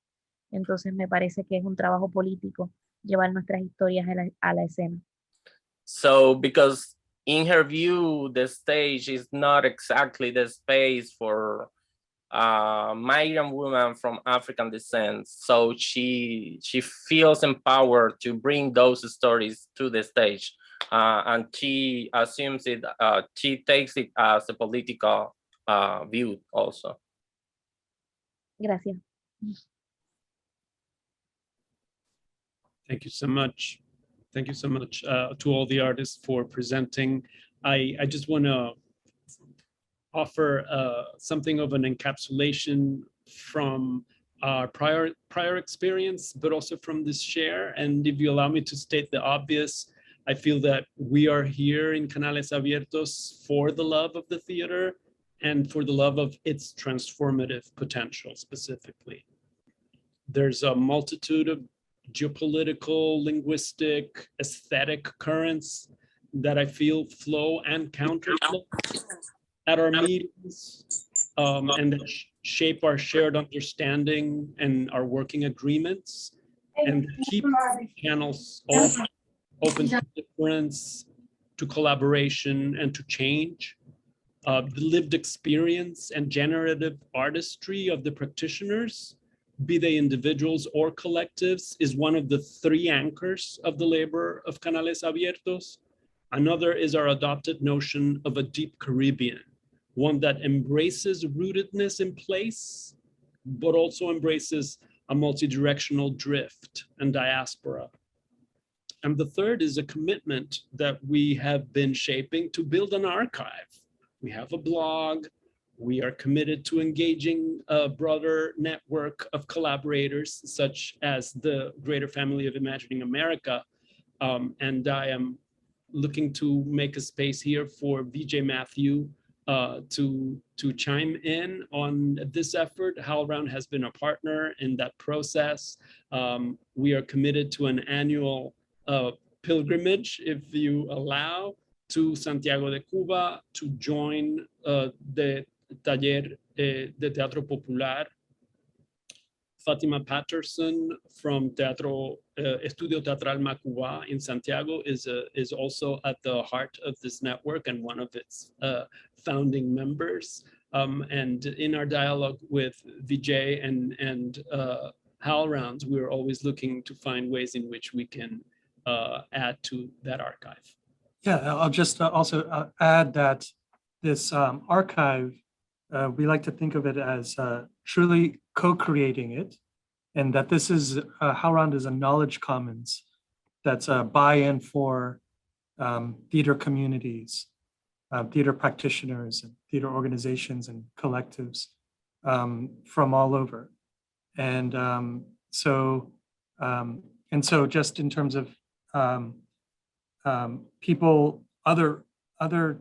Entonces me parece que es un trabajo político llevar nuestras historias a la escena. So, because in her view, the stage is not exactly the space for migrant woman from African descent. So she feels empowered to bring those stories to the stage, and she assumes it. She takes it as a political view also. Gracias. Thank you so much. Thank you so much to all the artists for presenting. I just want to offer something of an encapsulation from our prior experience, but also from this share. And if you allow me to state the obvious, I feel that we are here in Canales Abiertos for the love of the theater and for the love of its transformative potential specifically. There's a multitude of geopolitical, linguistic, aesthetic currents that I feel flow and counterflow at our meetings, and that shape our shared understanding and our working agreements, and keep channels open to difference, to collaboration, and to change. The lived experience and generative artistry of the practitioners, be they individuals or collectives, is one of the three anchors of the labor of Canales Abiertos. Another is our adopted notion of a deep Caribbean, one that embraces rootedness in place, but also embraces a multi-directional drift and diaspora. And the third is a commitment that we have been shaping to build an archive. We have a blog. We are committed to engaging a broader network of collaborators, such as the greater family of Imagining America. And I am looking to make a space here for VJ Matthew to chime in on this effort. HowlRound has been a partner in that process. We are committed to an annual pilgrimage, if you allow, to Santiago de Cuba to join the Taller de Teatro Popular. Fatima Patterson from Estudio Teatral Macuba in Santiago is also at the heart of this network and one of its founding members. And in our dialogue with Vijay and HowlRounds, we're always looking to find ways in which we can add to that archive. Yeah, I'll just also add that this archive, we like to think of it as truly co-creating it, and that this is HowlRound is a knowledge commons that's a buy-in for theater communities, theater practitioners, and theater organizations and collectives from all over. And so just in terms of people, other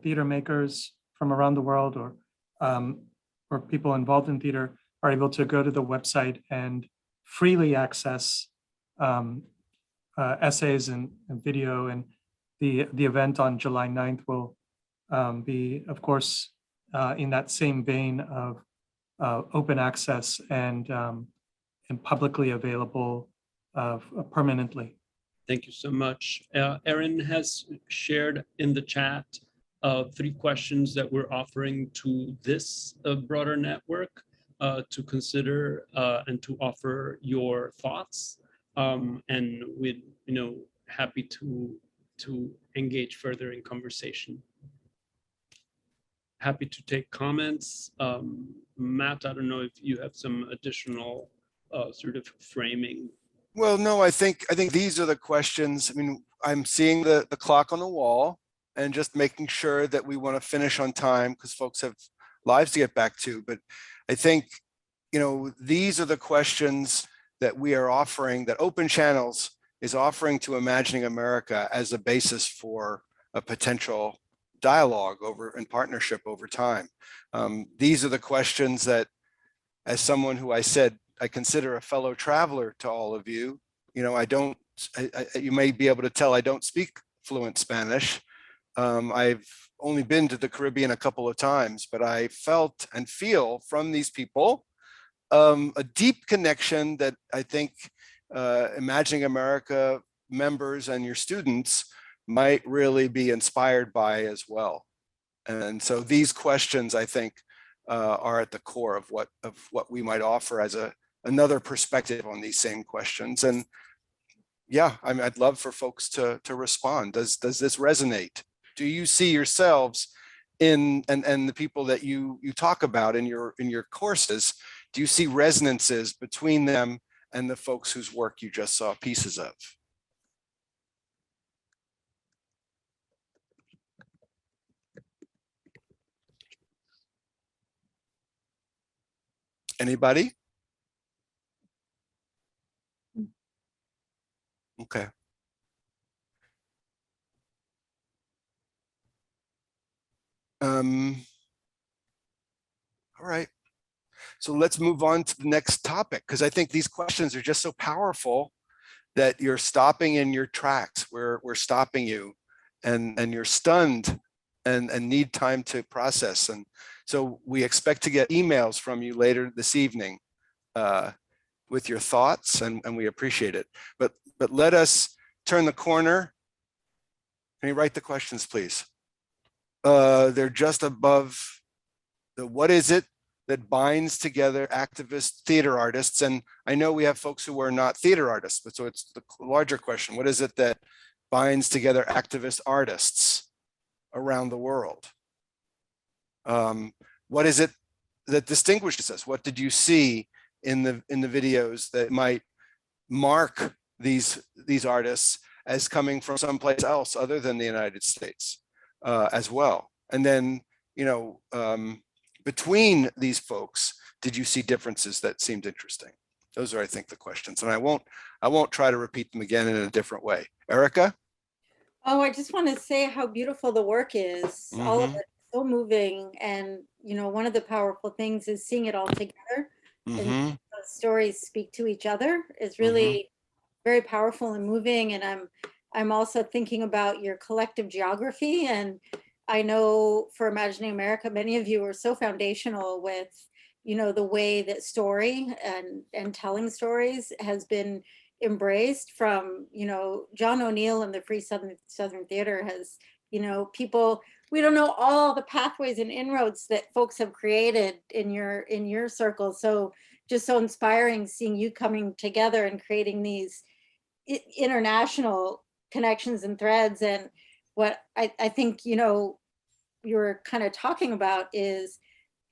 theater makers from around the world, or people involved in theater, are able to go to the website and freely access essays and video. And the event on July 9th will be, of course, in that same vein of open access and publicly available permanently. Thank you so much. Erin has shared in the chat 3 questions that we're offering to this broader network to consider and to offer your thoughts. And we're happy to engage further in conversation. Happy to take comments. Matt, I don't know if you have some additional sort of framing. Well, no, I think these are the questions. I mean, I'm seeing the clock on the wall and just making sure that we want to finish on time because folks have lives to get back to. But I think, these are the questions that we are offering, that Open Channels is offering to Imagining America as a basis for a potential dialogue in partnership over time. These are the questions that, as someone who I consider a fellow traveler to all of you, you may be able to tell I don't speak fluent Spanish. I've only been to the Caribbean a couple of times, but I felt and feel from these people a deep connection that I think Imagining America members and your students might really be inspired by as well. And so these questions, I think, are at the core of what we might offer as another perspective on these same questions. And yeah, I mean, I'd love for folks to respond. Does this resonate? Do you see yourselves in and the people that you talk about in your courses? Do you see resonances between them and the folks whose work you just saw pieces of? Anybody? Okay. All right. So let's move on to the next topic, because I think these questions are just so powerful that you're stopping in your tracks. We're stopping you, and you're stunned and need time to process. And so we expect to get emails from you later this evening with your thoughts, and we appreciate it. But let us turn the corner. Can you write the questions, please? They're just above the what is it that binds together activist theater artists. And I know we have folks who are not theater artists, but so it's the larger question. What is it that binds together activist artists around the world? What is it that distinguishes us? What did you see in the videos that might mark these artists as coming from someplace else other than the United States as well? And then, you know, between these folks, did you see differences that seemed interesting? Those are, I think, the questions. And I won't try to repeat them again in a different way. Erica? Oh, I just want to say how beautiful the work is. All of it, so moving. And, you know, one of the powerful things is seeing it all together and those stories speak to each other is really very powerful and moving. And I'm also thinking about your collective geography. And I know for Imagining America, many of you are so foundational with, you know, the way that story and telling stories has been embraced from, you know, John O'Neill and the Free Southern Theater has, you know, people, we don't know all the pathways and inroads that folks have created in your circle. So just so inspiring seeing you coming together and creating these international connections and threads. And what I think, you know, you're kind of talking about is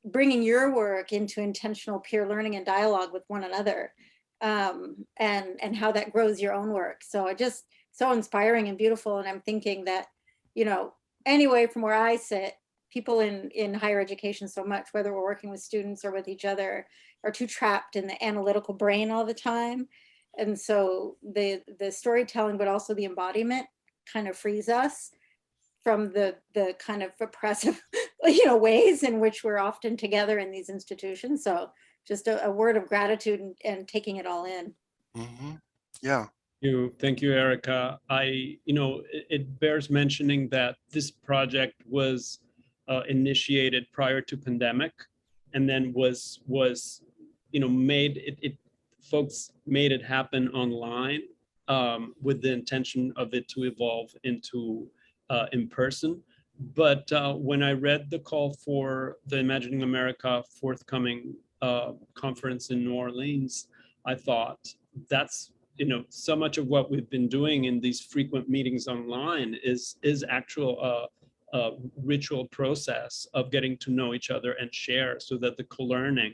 bringing your work into intentional peer learning and dialogue with one another, and how that grows your own work. So it just so inspiring and beautiful. And I'm thinking that, you know, anyway, from where I sit, people in higher education so much, whether we're working with students or with each other, are too trapped in the analytical brain all the time. And so the storytelling, but also the embodiment kind of frees us from the kind of oppressive, you know, ways in which we're often together in these institutions. So just a word of gratitude and taking it all in. Yeah. Thank you, Erica. You know, it bears mentioning that this project was initiated prior to pandemic, and then was you know, folks made it happen online with the intention of it to evolve into in person. But when I read the call for the Imagining America forthcoming conference in New Orleans, I thought that's, you know, so much of what we've been doing in these frequent meetings online is actual ritual process of getting to know each other and share, so that the co-learning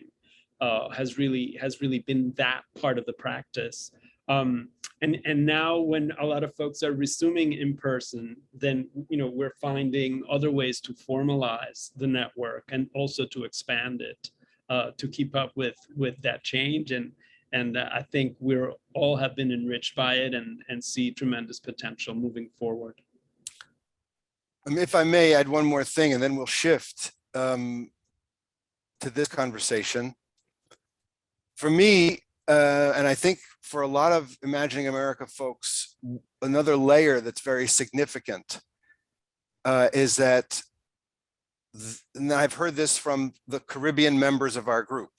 has really been that part of the practice. And now when a lot of folks are resuming in person, then, you know, we're finding other ways to formalize the network and also to expand it to keep up with that change. And I think we're all have been enriched by it and see tremendous potential moving forward. If I may add one more thing, and then we'll shift to this conversation. For me, and I think for a lot of Imagining America folks, another layer that's very significant is that, and I've heard this from the Caribbean members of our group,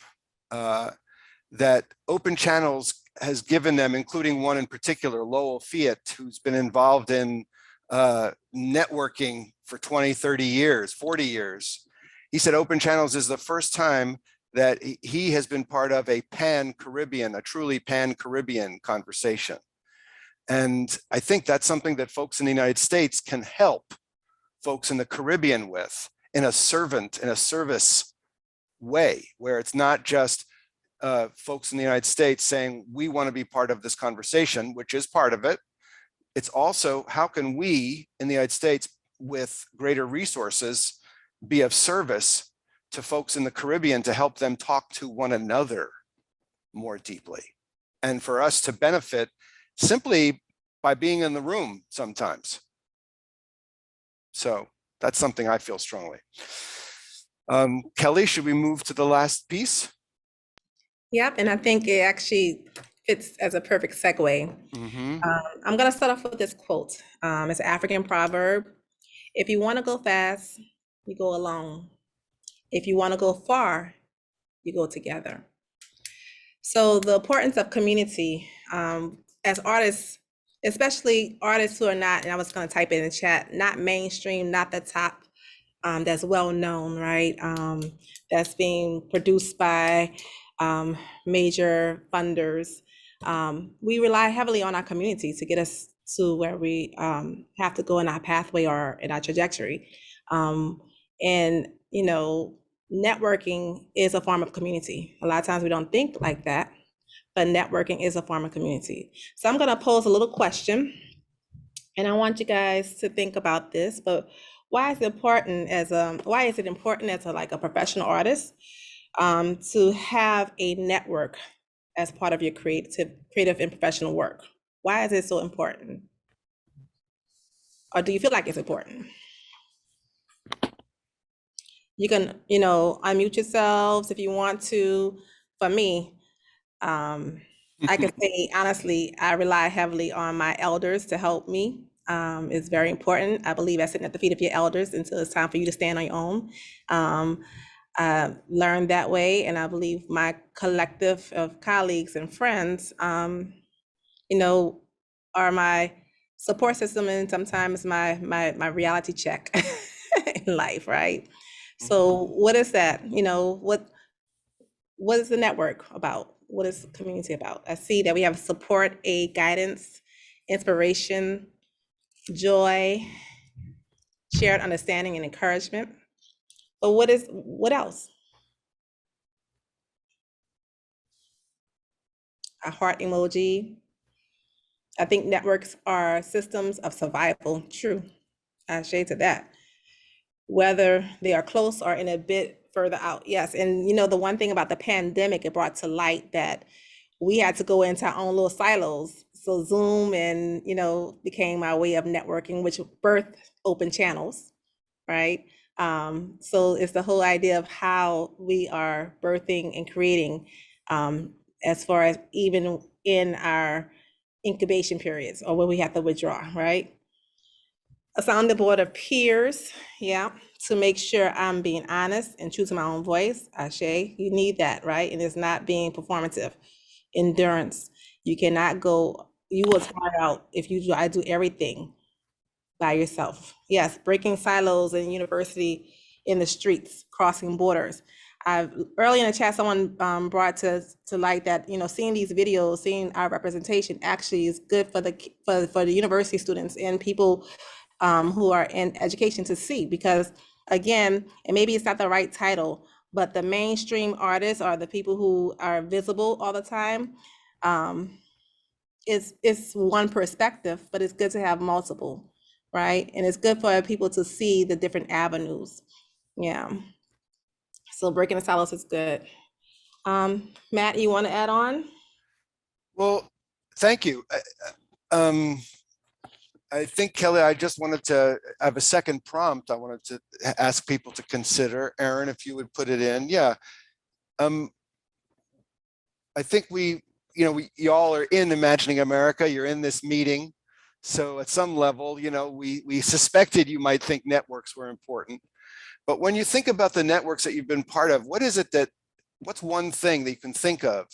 that Open Channels has given them, including one in particular, Lowell Fiat, who's been involved in networking for 20, 30 years, 40 years. He said Open Channels is the first time that he has been part of a pan-Caribbean, a truly pan-Caribbean conversation. And I think that's something that folks in the United States can help folks in the Caribbean with in a service way, where it's not just folks in the United States saying, we want to be part of this conversation, which is part of it. It's also, how can we in the United States with greater resources be of service to folks in the Caribbean to help them talk to one another more deeply, and for us to benefit simply by being in the room sometimes. So that's something I feel strongly. Kelly, should we move to the last piece? Yep, and I think it actually fits as a perfect segue. I'm going to start off with this quote. It's an African proverb. If you want to go fast, you go alone. If you want to go far, you go together. So the importance of community, as artists, especially artists who are not, and I was going to type it in the chat, not mainstream, not the top, that's well known, right? That's being produced by major funders. We rely heavily on our community to get us to where we have to go in our pathway or in our trajectory. And, you know, networking is a form of community. A lot of times we don't think like that, but networking is a form of community. So I'm going to pose a little question, and I want you guys to think about this. But why is it important as a professional artist to have a network as part of your creative and professional work? Why is it so important? Or do you feel like it's important? You can, unmute yourselves if you want to. For me, I can say honestly, I rely heavily on my elders to help me. It's very important. I believe I sitting at the feet of your elders until it's time for you to stand on your own. I learned that way, and I believe my collective of colleagues and friends, are my support system and sometimes my reality check in life, right? So what is that? What is the network about? What is the community about? I see that we have support, aid, guidance, inspiration, joy, shared understanding, and encouragement. But what else? A heart emoji. I think networks are systems of survival. True. I shade to that. Whether they are close or in a bit further out. Yes. And the one thing about the pandemic, it brought to light that we had to go into our own little silos. So Zoom and, became our way of networking, which birthed open channels, right? So it's the whole idea of how we are birthing and creating, as far as even in our incubation periods or when we have to withdraw, right? A sounding board of peers, yeah, to make sure I'm being honest and true to my own voice. Ashe, you need that, right? And it's not being performative. Endurance. You cannot go, you will tire out if you try to do everything by yourself. Yes, breaking silos in university, in the streets, crossing borders. Early in the chat, someone brought to light that seeing these videos, seeing our representation actually is good for the university students and people who are in education to see, because again, and maybe it's not the right title, but the mainstream artists are the people who are visible all the time. It's one perspective, but it's good to have multiple, right? And it's good for people to see the different avenues. Yeah. So breaking the silos is good. Matt, you want to add on? Well, thank you. I think, Kelly, I just wanted to have a second prompt. I wanted to ask people to consider. Aaron, if you would put it in. Yeah. I think y'all are in Imagining America. You're in this meeting. So at some level, we suspected you might think networks were important. But when you think about the networks that you've been part of, what's one thing that you can think of,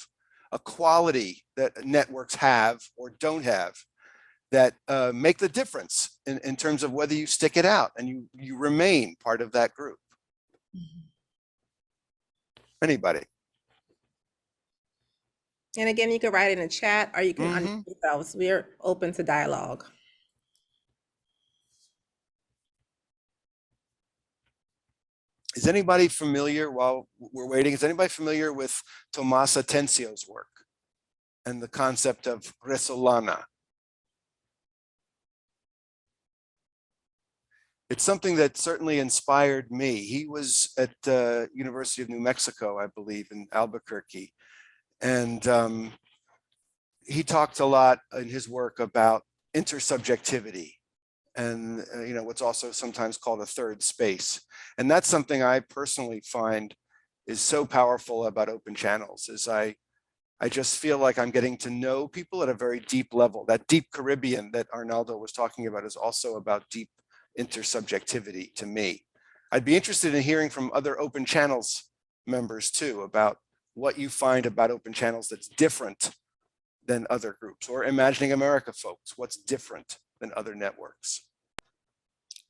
a quality that networks have or don't have that make the difference in terms of whether you stick it out and you remain part of that group? Anybody? And again, you can write it in the chat or you can Mhm. unmute yourselves. We're open to dialogue. Is anybody familiar, while we're waiting, is anybody familiar with Tomás Atencio's work and the concept of resolana? It's something that certainly inspired me. He was at the University of New Mexico, I believe, in Albuquerque. And he talked a lot in his work about intersubjectivity and what's also sometimes called a third space. And that's something I personally find is so powerful about open channels, is I just feel like I'm getting to know people at a very deep level. That deep Caribbean that Arnaldo was talking about is also about deep intersubjectivity to me. I'd be interested in hearing from other open channels members too, about what you find about open channels that's different than other groups, or Imagining America folks, what's different than other networks?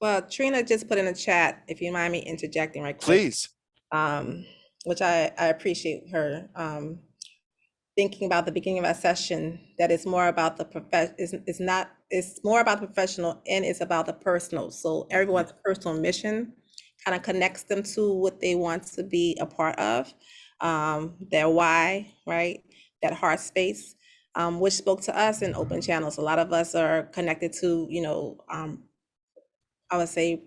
Well, Trina just put in the chat, if you mind me interjecting right quick. Please. Which I appreciate her thinking about the beginning of our session, that it's more about the it's more about the professional and it's about the personal. So everyone's personal mission kind of connects them to what they want to be a part of, their why, right? That heart space, which spoke to us in open channels. A lot of us are connected to, I would say,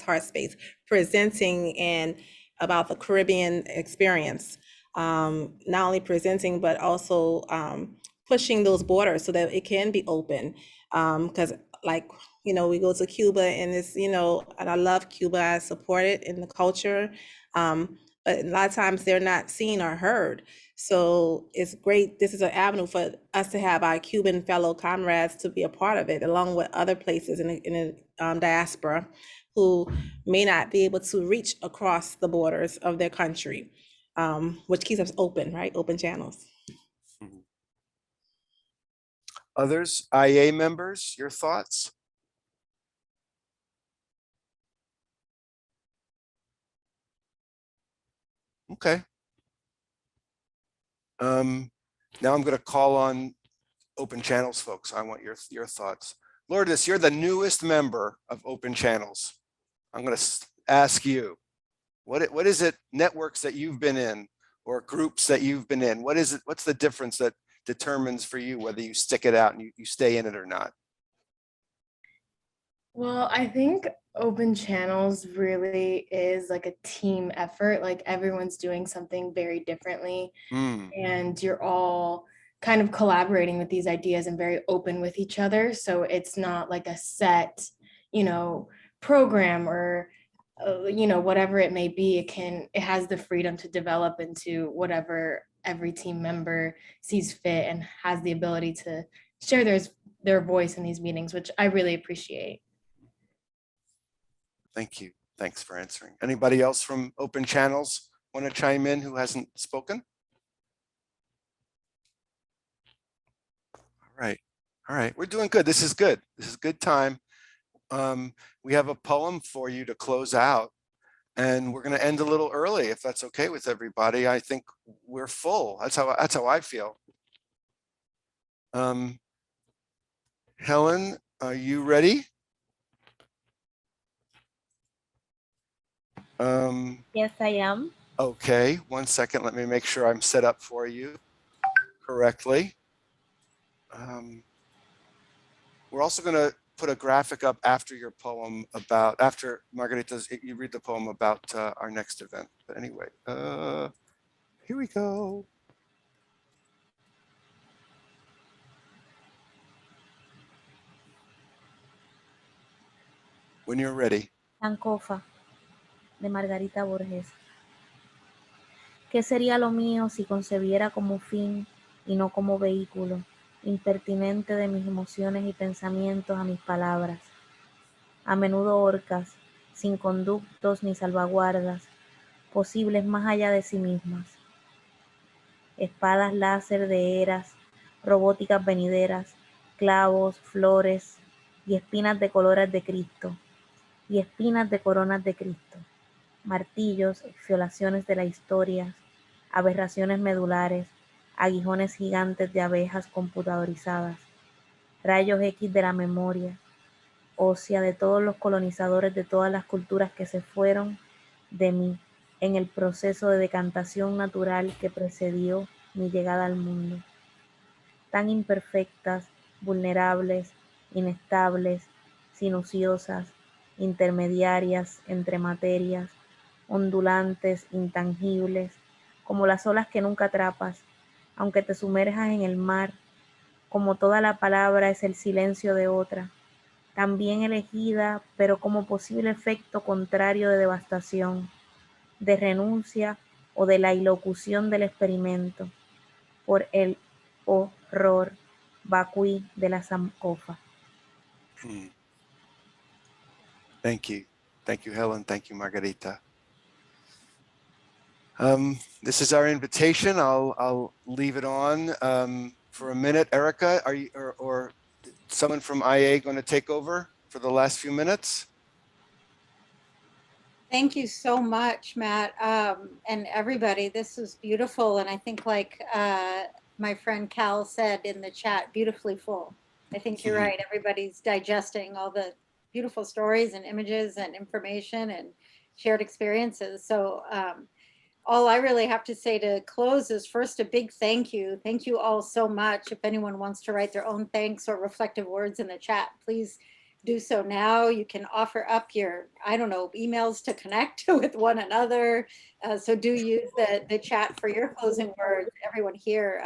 heart space, presenting and about the Caribbean experience. Not only presenting, but also pushing those borders so that it can be open. Because we go to Cuba and it's, and I love Cuba, I support it in the culture. But a lot of times they're not seen or heard. So it's great. This is an avenue for us to have our Cuban fellow comrades to be a part of it, along with other places in the diaspora who may not be able to reach across the borders of their country, which keeps us open, right? Open channels. Others, IA members, your thoughts? Okay. Now I'm going to call on open channels folks. I want your thoughts. Lourdes, you're the newest member of open channels. I'm going to ask you, what is it, networks that you've been in or groups that you've been in? What is it? What's the difference that determines for you whether you stick it out and you stay in it or not? Well, I think open channels really is like a team effort. Like everyone's doing something very differently, and you're all kind of collaborating with these ideas and very open with each other. So it's not like a set, program or whatever it may be. It has the freedom to develop into whatever every team member sees fit and has the ability to share their voice in these meetings, which I really appreciate. Thank you. Thanks for answering. Anybody else from open channels want to chime in who hasn't spoken? All right. All right. We're doing good. This is good. This is a good time. We have a poem for you to close out, and we're going to end a little early if that's okay with everybody. I think we're full. That's how I feel. Helen, are you ready? Yes, I am. Okay, 1 second. Let me make sure I'm set up for you correctly. We're also going to put a graphic up after your poem after Margarita's, you read the poem about our next event. But anyway, here we go. When you're ready. Sankofa, de Margarita Borges. ¿Qué sería lo mío si concebiera como fin y no como vehículo, impertinente de mis emociones y pensamientos a mis palabras? A menudo orcas, sin conductos ni salvaguardas, posibles más allá de sí mismas. Espadas láser de eras, robóticas venideras, clavos, flores y espinas de colores de Cristo, y espinas de coronas de Cristo. martillos, exfoliaciones de la historia, aberraciones medulares, aguijones gigantes de abejas computadorizadas, rayos X de la memoria ósea de todos los colonizadores de todas las culturas que se fueron de mí en el proceso de decantación natural que precedió mi llegada al mundo. Tan imperfectas, vulnerables, inestables, sinuosiosas, intermediarias entre materias, ondulantes, intangibles, como las olas que nunca atrapas, aunque te sumerjas en el mar, como toda la palabra es el silencio de otra, también elegida, pero como posible efecto contrario de devastación, de renuncia o de la ilocución del experimento, por el horror vacui de la sankofa. Thank you. Thank you, Helen. Thank you, Margarita. This is our invitation. I'll leave it on for a minute. Erica, are you or someone from IA going to take over for the last few minutes? Thank you so much, Matt, and everybody. This was beautiful, and I think, like my friend Cal said in the chat, beautifully full. I think you're right. Everybody's digesting all the beautiful stories and images and information and shared experiences. So all I really have to say to close is first a big thank you. Thank you all so much. If anyone wants to write their own thanks or reflective words in the chat, please do so now. You can offer up your, I don't know, emails to connect with one another. So do use the chat for your closing words, everyone here.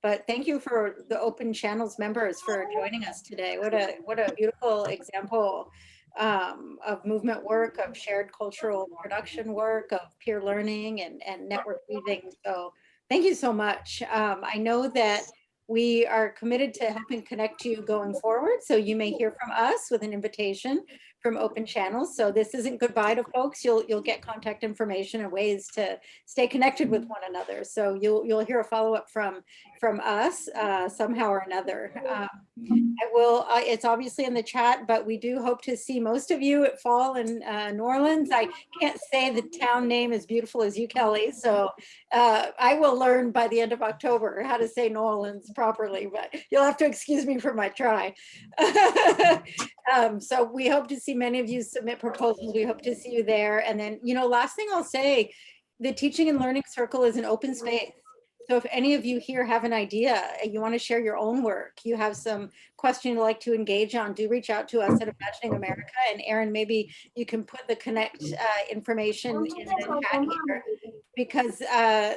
But thank you for the Open Channels members for joining us today. What a beautiful example of movement work, of shared cultural production work, of peer learning and network weaving. So thank you so much. I know that we are committed to helping connect you going forward. So you may hear from us with an invitation from Open Channels. So this isn't goodbye to folks. You'll get contact information and ways to stay connected with one another. So you'll hear a follow-up from us somehow or another. I will, it's obviously in the chat, but we do hope to see most of you at Fall in New Orleans. I can't say the town name as beautiful as you, Kelly. So I will learn by the end of October how to say New Orleans properly, but you'll have to excuse me for my try. So we hope to see many of you submit proposals. We hope to see you there. And then, last thing I'll say, the Teaching and Learning Circle is an open space. So if any of you here have an idea, you want to share your own work, you have some question you'd like to engage on, do reach out to us at Imagining America. And Erin, maybe you can put the connect information in the chat here, because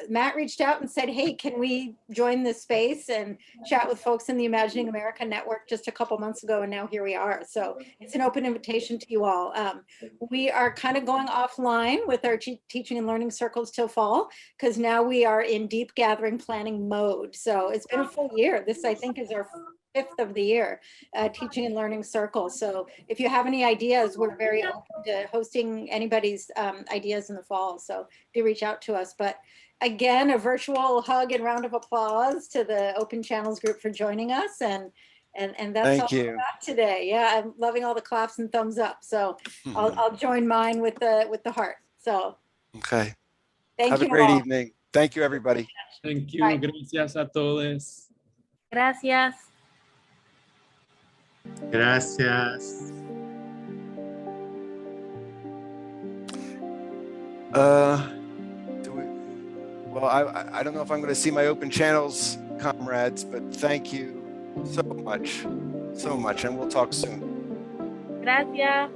Matt reached out and said, hey, can we join this space and chat with folks in the Imagining America network just a couple months ago, and now here we are. So it's an open invitation to you all. We are kind of going offline with our teaching and learning circles till fall, because now we are in deep gathering planning mode. So it's been a full year. This, I think, is our 5th of the year, teaching and learning circle. So if you have any ideas, we're very open to hosting anybody's ideas in the fall. So do reach out to us. But again, a virtual hug and round of applause to the Open Channels group for joining us. And that's all about today. Yeah, I'm loving all the claps and thumbs up. So I'll join mine with the heart. So okay. Thank Have you a great all. evening. Thank you, everybody. Thank you. Bye. Gracias a todos. Gracias. Gracias. Well, I don't know if I'm going to see my Open Channels comrades, but thank you so much, and we'll talk soon. Gracias.